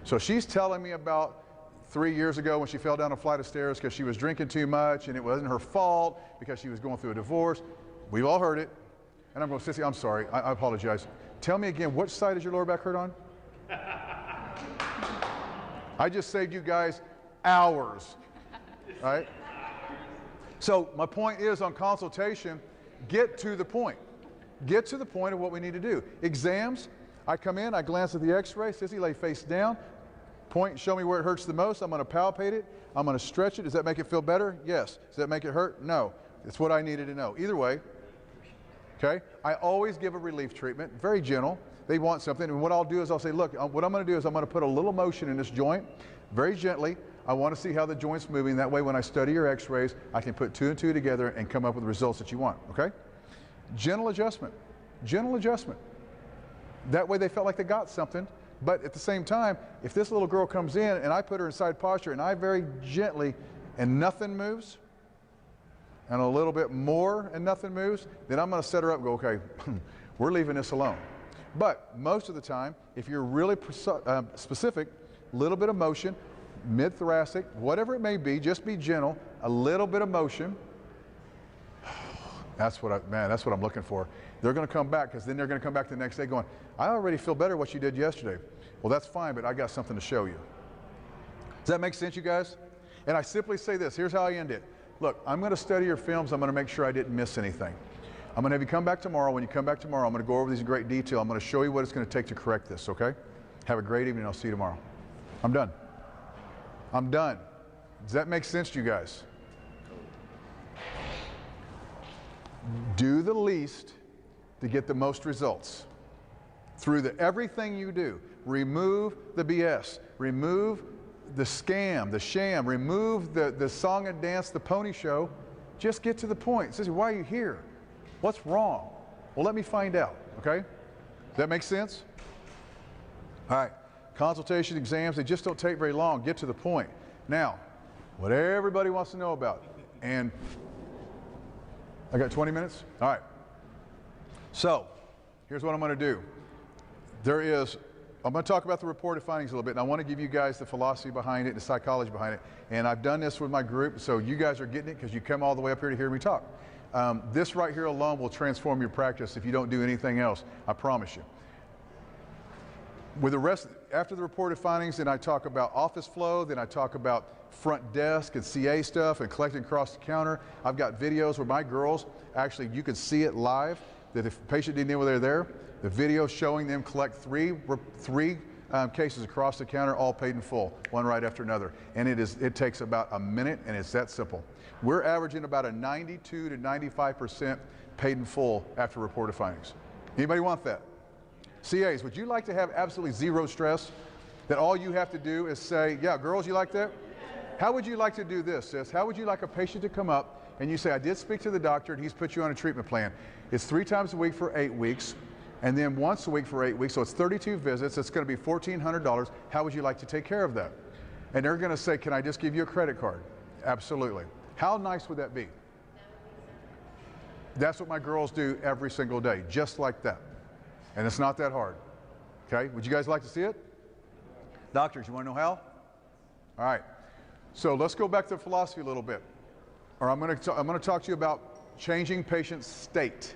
So she's telling me about 3 years ago when she fell down a flight of stairs because she was drinking too much and it wasn't her fault because she was going through a divorce. We've all heard it. And I'm going, Sissy, I'm sorry. I apologize. Tell me again, which side is your lower back hurt on? I just saved you guys hours, right? So my point is on consultation, get to the point. Get to the point of what we need to do. Exams, I come in, I glance at the x-ray, Sissy, lay face down, point, show me where it hurts the most. I'm going to palpate it. I'm going to stretch it. Does that make it feel better? Yes. Does that make it hurt? No. It's what I needed to know. Either way, okay? I always give a relief treatment, very gentle. They want something, and what I'll do is I'll say, look, what I'm going to do is I'm going to put a little motion in this joint, very gently. I want to see how the joint's moving. That way when I study your x-rays, I can put 2 and 2 together and come up with the results that you want, okay? Gentle adjustment. Gentle adjustment. That way they felt like they got something, but at the same time, if this little girl comes in and I put her in side posture and I very gently, and nothing moves, and a little bit more and nothing moves, then I'm going to set her up and go, okay, we're leaving this alone. But most of the time, if you're really specific, little bit of motion, mid-thoracic, whatever it may be, just be gentle, a little bit of motion. That's what I'm looking for. They're going to come back because then they're going to come back the next day going, I already feel better what you did yesterday. Well, that's fine, but I got something to show you. Does that make sense, you guys? And I simply say this. Here's how I end it. Look, I'm going to study your films. I'm going to make sure I didn't miss anything. I'm going to have you come back tomorrow. When you come back tomorrow, I'm going to go over these in great detail. I'm going to show you what it's going to take to correct this, okay? Have a great evening. I'll see you tomorrow. I'm done. I'm done. Does that make sense to you guys? Do the least to get the most results. Through everything you do, remove the BS. Remove the scam, the sham, remove the song and dance, the pony show. Just get to the point. Says, why are you here? What's wrong? Well, let me find out, okay? Does that make sense? All right, consultation, exams, they just don't take very long. Get to the point. Now, what everybody wants to know about, and I got 20 minutes? All right. So, here's what I'm going to do. I'm going to talk about the reported findings a little bit, and I want to give you guys the philosophy behind it, the psychology behind it. And I've done this with my group, so you guys are getting it because you come all the way up here to hear me talk. This right here alone will transform your practice if you don't do anything else. I promise you. With the rest, after the reported findings, then I talk about office flow, then I talk about front desk and CA stuff and collecting across the counter. I've got videos where my girls, actually you can see it live, that if a patient didn't know they're there, the video showing them collect three cases across the counter, all paid in full, one right after another. And it takes about a minute, and it's that simple. We're averaging about a 92 to 95% paid in full after reported findings. Anybody want that? CAs, would you like to have absolutely zero stress? That all you have to do is say, yeah, girls, you like that? How would you like to do this, sis? How would you like a patient to come up and you say, I did speak to the doctor and he's put you on a treatment plan. It's 3 times a week for 8 weeks, and then once a week for 8 weeks, so it's 32 visits. It's going to be $1,400. How would you like to take care of that? And they're going to say, can I just give you a credit card? Absolutely. How nice would that be? That's what my girls do every single day, just like that. And it's not that hard. Okay, would you guys like to see it? Doctors, you want to know how? All right. So let's go back to philosophy a little bit. Or I'm going to talk to you about changing patient state.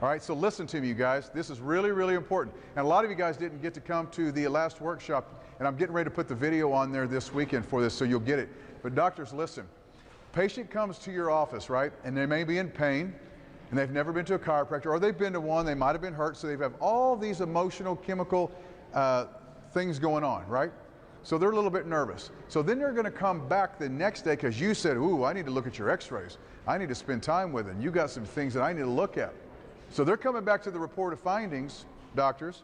All right, so listen to me, you guys. This is really, really important. And a lot of you guys didn't get to come to the last workshop, and I'm getting ready to put the video on there this weekend for this, so you'll get it. But doctors, listen. Patient comes to your office, right, and they may be in pain, and they've never been to a chiropractor, or they've been to one, they might have been hurt, so they have all these emotional, chemical things going on, right? So they're a little bit nervous. So then they're going to come back the next day because you said, ooh, I need to look at your x-rays. I need to spend time with it. And you got some things that I need to look at. So they're coming back to the reported findings, doctors,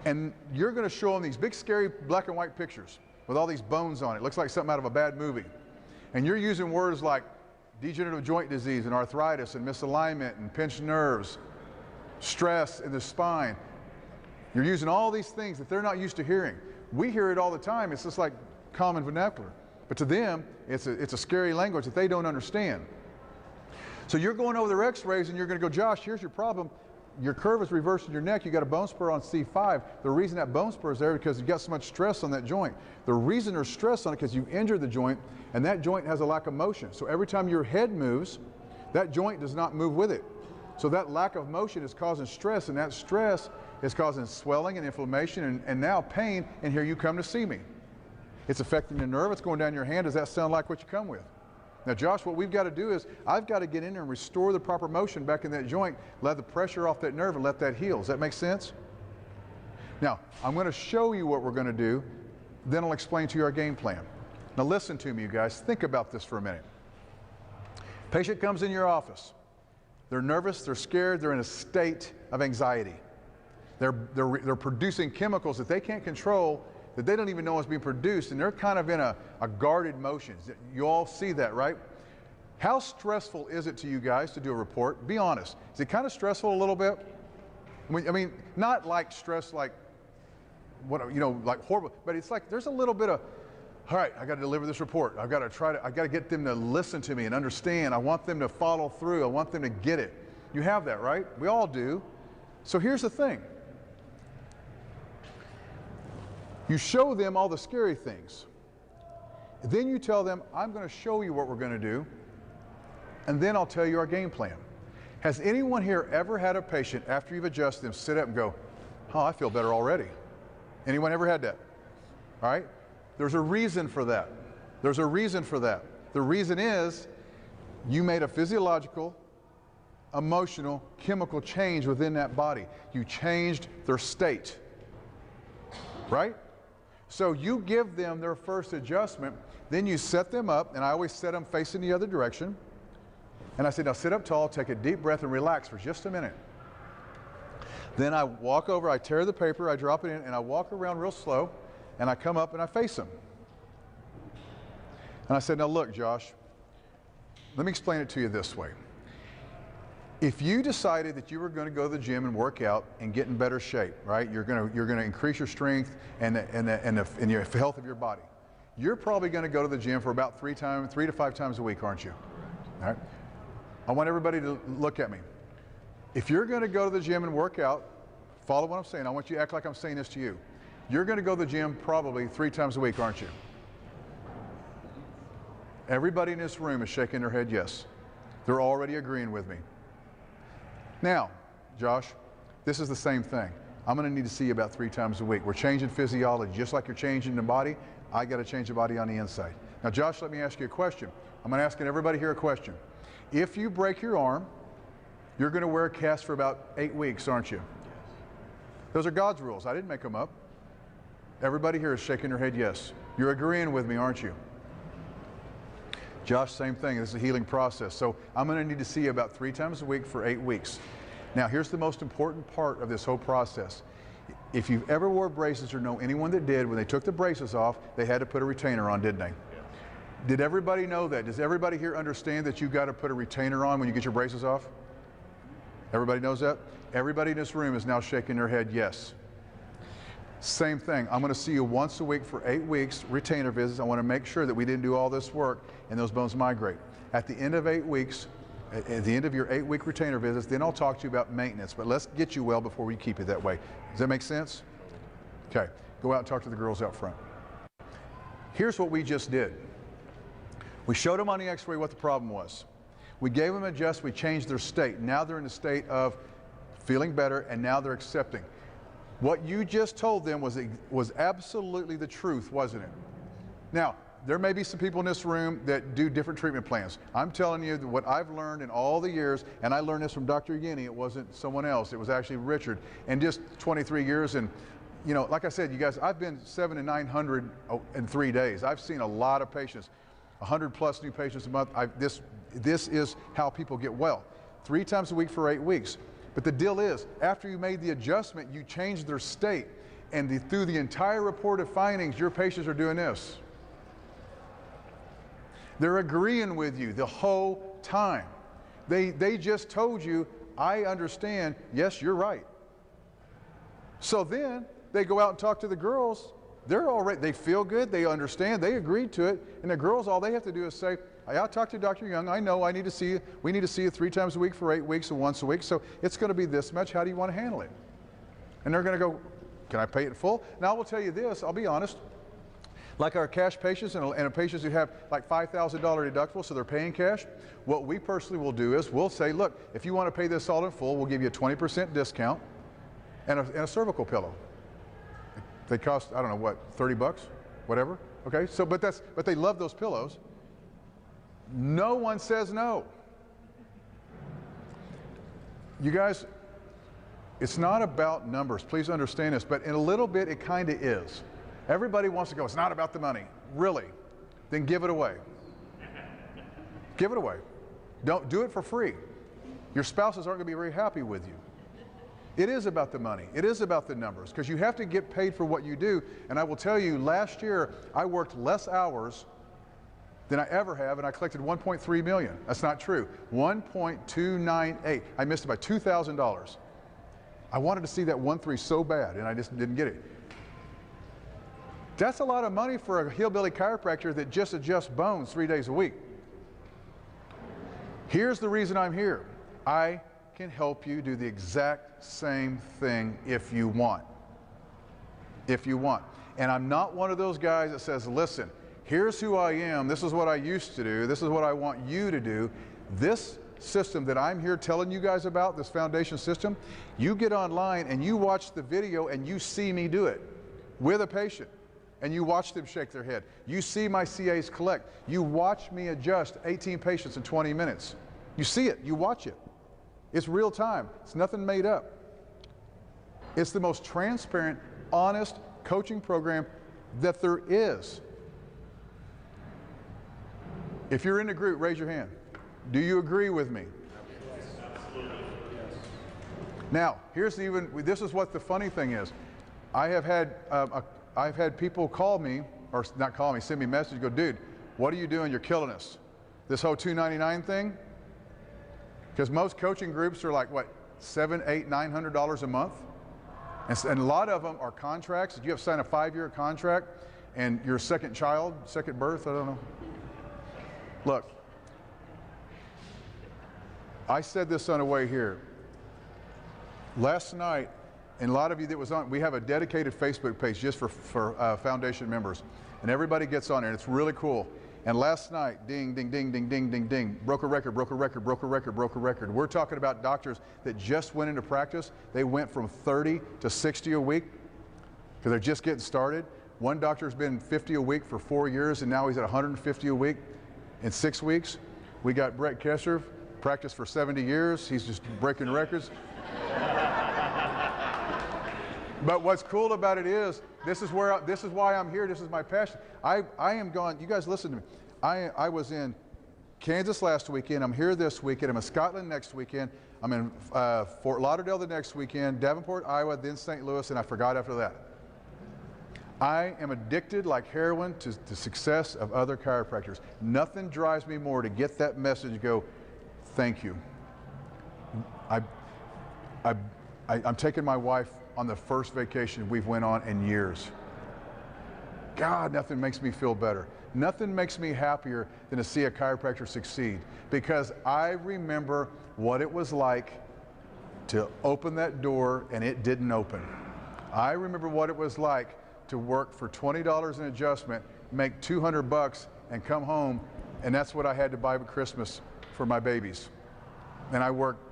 and you're going to show them these big, scary black and white pictures with all these bones on it. It looks like something out of a bad movie. And you're using words like degenerative joint disease and arthritis and misalignment and pinched nerves, stress in the spine. You're using all these things that they're not used to hearing. We hear it all the time. It's just like common vernacular. But to them, it's a scary language that they don't understand. So you're going over their x-rays and you're going to go, Josh, here's your problem. Your curve is reversed in your neck. You got a bone spur on C5. The reason that bone spur is there is because you've got so much stress on that joint. The reason there's stress on it is because you injured the joint, and that joint has a lack of motion. So every time your head moves, that joint does not move with it. So that lack of motion is causing stress, and that stress is causing swelling and inflammation and now pain, and here you come to see me. It's affecting the nerve. It's going down your hand. Does that sound like what you come with? Now, Josh, what we've got to do is I've got to get in there and restore the proper motion back in that joint, let the pressure off that nerve and let that heal. Does that make sense? Now, I'm going to show you what we're going to do, then I'll explain to you our game plan. Now, listen to me, you guys. Think about this for a minute. Patient comes in your office. They're nervous, they're scared, they're in a state of anxiety. They're producing chemicals that they can't control, that they don't even know is being produced, and they're kind of in a guarded motion. You all see that, right? How stressful is it to you guys to do a report? Be honest. Is it kind of stressful a little bit? I mean, not like stress like, what, you know, like horrible, but it's like there's a little bit of, all right, I got to deliver this report. I got to get them to listen to me and understand. I want them to follow through. I want them to get it. You have that, right? We all do. So here's the thing. You show them all the scary things. Then you tell them, I'm going to show you what we're going to do, and then I'll tell you our game plan. Has anyone here ever had a patient, after you've adjusted them, sit up and go, oh, I feel better already? Anyone ever had that? All right? There's a reason for that. There's a reason for that. The reason is you made a physiological, emotional, chemical change within that body. You changed their state. Right? So you give them their first adjustment, then you set them up, and I always set them facing the other direction. And I say, now sit up tall, take a deep breath, and relax for just a minute. Then I walk over, I tear the paper, I drop it in, and I walk around real slow, and I come up and I face them. And I said, now look, Josh, let me explain it to you this way. If you decided that you were going to go to the gym and work out and get in better shape, right? You're going to increase your strength and your health of your body. You're probably going to go to the gym for about 3 to 5 times a week, aren't you? All right. I want everybody to look at me. If you're going to go to the gym and work out, follow what I'm saying. I want you to act like I'm saying this to you. You're going to go to the gym probably 3 times a week, aren't you? Everybody in this room is shaking their head yes. They're already agreeing with me. Now, Josh, this is the same thing. I'm going to need to see you about 3 times a week. We're changing physiology. Just like you're changing the body, I got to change the body on the inside. Now, Josh, let me ask you a question. I'm going to ask everybody here a question. If you break your arm, you're going to wear a cast for about 8 weeks, aren't you? Those are God's rules. I didn't make them up. Everybody here is shaking their head yes. You're agreeing with me, aren't you? Josh, same thing. This is a healing process. So I'm going to need to see you about 3 times a week for 8 weeks. Now, here's the most important part of this whole process. If you've ever wore braces or know anyone that did, when they took the braces off, they had to put a retainer on, didn't they? Yeah. Did everybody know that? Does everybody here understand that you've got to put a retainer on when you get your braces off? Everybody knows that? Everybody in this room is now shaking their head yes. Same thing. I'm going to see you once a week for 8 weeks, retainer visits. I want to make sure that we didn't do all this work and those bones migrate. At the end of 8 weeks, at the end of your 8-week retainer visits, then I'll talk to you about maintenance. But let's get you well before we keep it that way. Does that make sense? Okay. Go out and talk to the girls out front. Here's what we just did. We showed them on the x-ray what the problem was. We gave them an adjust. We changed their state. Now they're in a state of feeling better, and now they're accepting. What you just told them was absolutely the truth, wasn't it? Now, there may be some people in this room that do different treatment plans. I'm telling you that what I've learned in all the years, and I learned this from Dr. Yeni, it wasn't someone else, it was actually Richard, and just 23 years. And, you know, like I said, you guys, I've been 700 to 900 in 3 days. I've seen a lot of patients, 100 plus new patients a month. This is how people get well. 3 times a week for 8 weeks. But the deal is, after you made the adjustment, you changed their state. And through the entire reported findings, your patients are doing this. They're agreeing with you the whole time. They just told you, I understand, yes, you're right. So then they go out and talk to the girls. They feel good, they understand, they agreed to it. And the girls, all they have to do is say, I'll talk to Dr. Young, I know I need to see you. We need to see you 3 times a week for 8 weeks and once a week. So it's going to be this much. How do you want to handle it? And they're going to go, can I pay it in full? Now I will tell you this, I'll be honest. Like our cash patients and patients who have like $5,000 deductible, so they're paying cash, what we personally will do is we'll say, look, if you want to pay this all in full, we'll give you a 20% discount and a cervical pillow. They cost, I don't know what, 30 bucks, whatever. Okay, so but they love those pillows. No one says no. You guys, it's not about numbers. Please understand this, but in a little bit it kind of is. Everybody wants to go, it's not about the money. Really? Then give it away. Give it away. Don't do it for free. Your spouses aren't going to be very happy with you. It is about the money. It is about the numbers, because you have to get paid for what you do. And I will tell you, last year I worked less hours than I ever have, and I collected $1.3 million. That's not true. 1.298. I missed it by $2,000. I wanted to see that 1.3 so bad, and I just didn't get it. That's a lot of money for a hillbilly chiropractor that just adjusts bones 3 days a week. Here's the reason I'm here. I can help you do the exact same thing if you want. If you want. And I'm not one of those guys that says, listen, here's who I am, this is what I used to do, this is what I want you to do. This system that I'm here telling you guys about, this foundation system, you get online and you watch the video and you see me do it with a patient. And you watch them shake their head. You see my CAs collect. You watch me adjust 18 patients in 20 minutes. You see it, you watch it. It's real time, it's nothing made up. It's the most transparent, honest coaching program that there is. If you're in the group, raise your hand. Do you agree with me? Absolutely. Yes. Now, this is what the funny thing is. I've had people call me, or not call me, send me a message, go, dude, what are you doing? You're killing us. This whole $299 thing? Because most coaching groups are like, what, $700, $800, $900 a month? And a lot of them are contracts. You have to sign a 5-year contract, and your second child, second birth, I don't know. Look, I said this on the way here. Last night, and a lot of you that was on, we have a dedicated Facebook page just for foundation members. And everybody gets on there, and it's really cool. And last night, ding, ding, ding, ding, ding, ding, ding, broke a record, broke a record, broke a record, broke a record. We're talking about doctors that just went into practice. They went from 30 to 60 a week because they're just getting started. One doctor's been 50 a week for 4 years, and now he's at 150 a week in 6 weeks. We got Brett Kesher, practiced for 70 years. He's just breaking records. But what's cool about it is, this is why I'm here. This is my passion. I am gone. You guys listen to me. I was in Kansas last weekend. I'm here this weekend. I'm in Scotland next weekend. I'm in Fort Lauderdale the next weekend, Davenport, Iowa, then St. Louis, and I forgot after that. I am addicted like heroin to the success of other chiropractors. Nothing drives me more to get that message and go, thank you. I'm taking my wife on the first vacation we've went on in years. God, nothing makes me feel better. Nothing makes me happier than to see a chiropractor succeed, because I remember what it was like to open that door and it didn't open. I remember what it was like to work for $20 an adjustment, make $200 and come home, and that's what I had to buy for Christmas for my babies. And I worked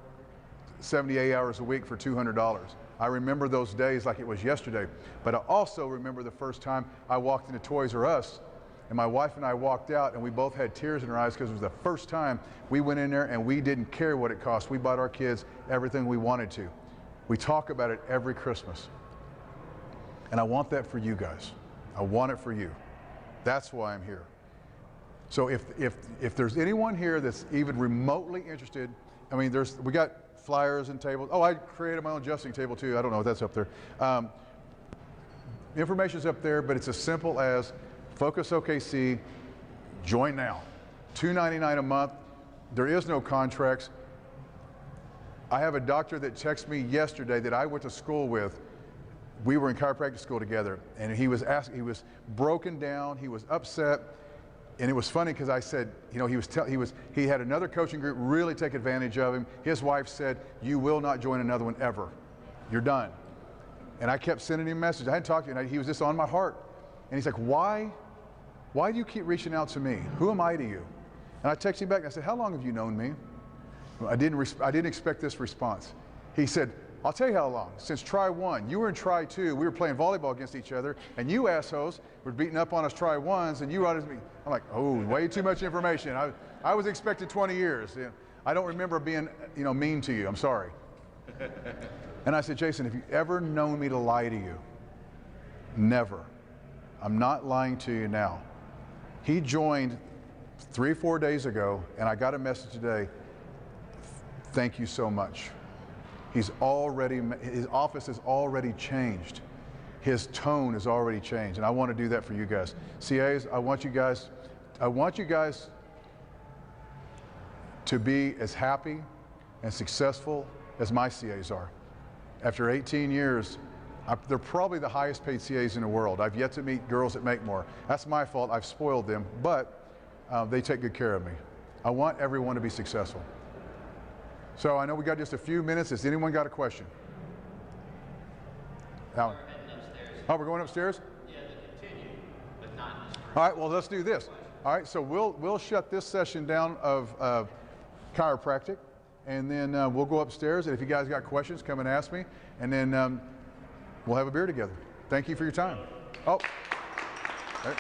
78 hours a week for $200. I remember those days like it was yesterday, but I also remember the first time I walked into Toys R Us, and my wife and I walked out, and we both had tears in our eyes because it was the first time we went in there and we didn't care what it cost. We bought our kids everything we wanted to. We talk about it every Christmas. And I want that for you guys. I want it for you. That's why I'm here. So if there's anyone here that's even remotely interested, I mean, we got flyers and tables. Oh, I created my own adjusting table too. I don't know if that's up there. Information's up there, but it's as simple as Focus OKC, join now. $2.99 a month. There is no contracts. I have a doctor that texted me yesterday that I went to school with. We were in chiropractic school together, and he was broken down, he was upset, and it was funny because I said, you know, he had another coaching group really take advantage of him. His wife said, "You will not join another one ever. You're done." And I kept sending him messages. I hadn't talked to him. He was just on my heart. And he's like, "Why do you keep reaching out to me? Who am I to you?" And I texted him back. I said, "How long have you known me?" I didn't expect this response. He said, "I'll tell you how long. Since try one. You were in try two. We were playing volleyball against each other, and you assholes were beating up on us try ones, and you out as me." I'm like, "Oh, way too much information. I was expected 20 years. I don't remember being, mean to you. I'm sorry." And I said, "Jason, have you ever known me to lie to you?" Never. I'm not lying to you now. He joined 3 or 4 days ago, and I got a message today. Thank you so much. His office has already changed. His tone has already changed, and I want to do that for you guys. CAs, I want you guys to be as happy and successful as my CAs are. After 18 years, they're probably the highest paid CAs in the world. I've yet to meet girls that make more. That's my fault. I've spoiled them, but they take good care of me. I want everyone to be successful. So I know we got just a few minutes. Has anyone got a question? Alan? Oh, we're going upstairs? Yeah, they continue, but not in this. All right, well, let's do this. All right, so we'll shut this session down of chiropractic, and then we'll go upstairs. And if you guys got questions, come and ask me, and then we'll have a beer together. Thank you for your time. Oh. All right.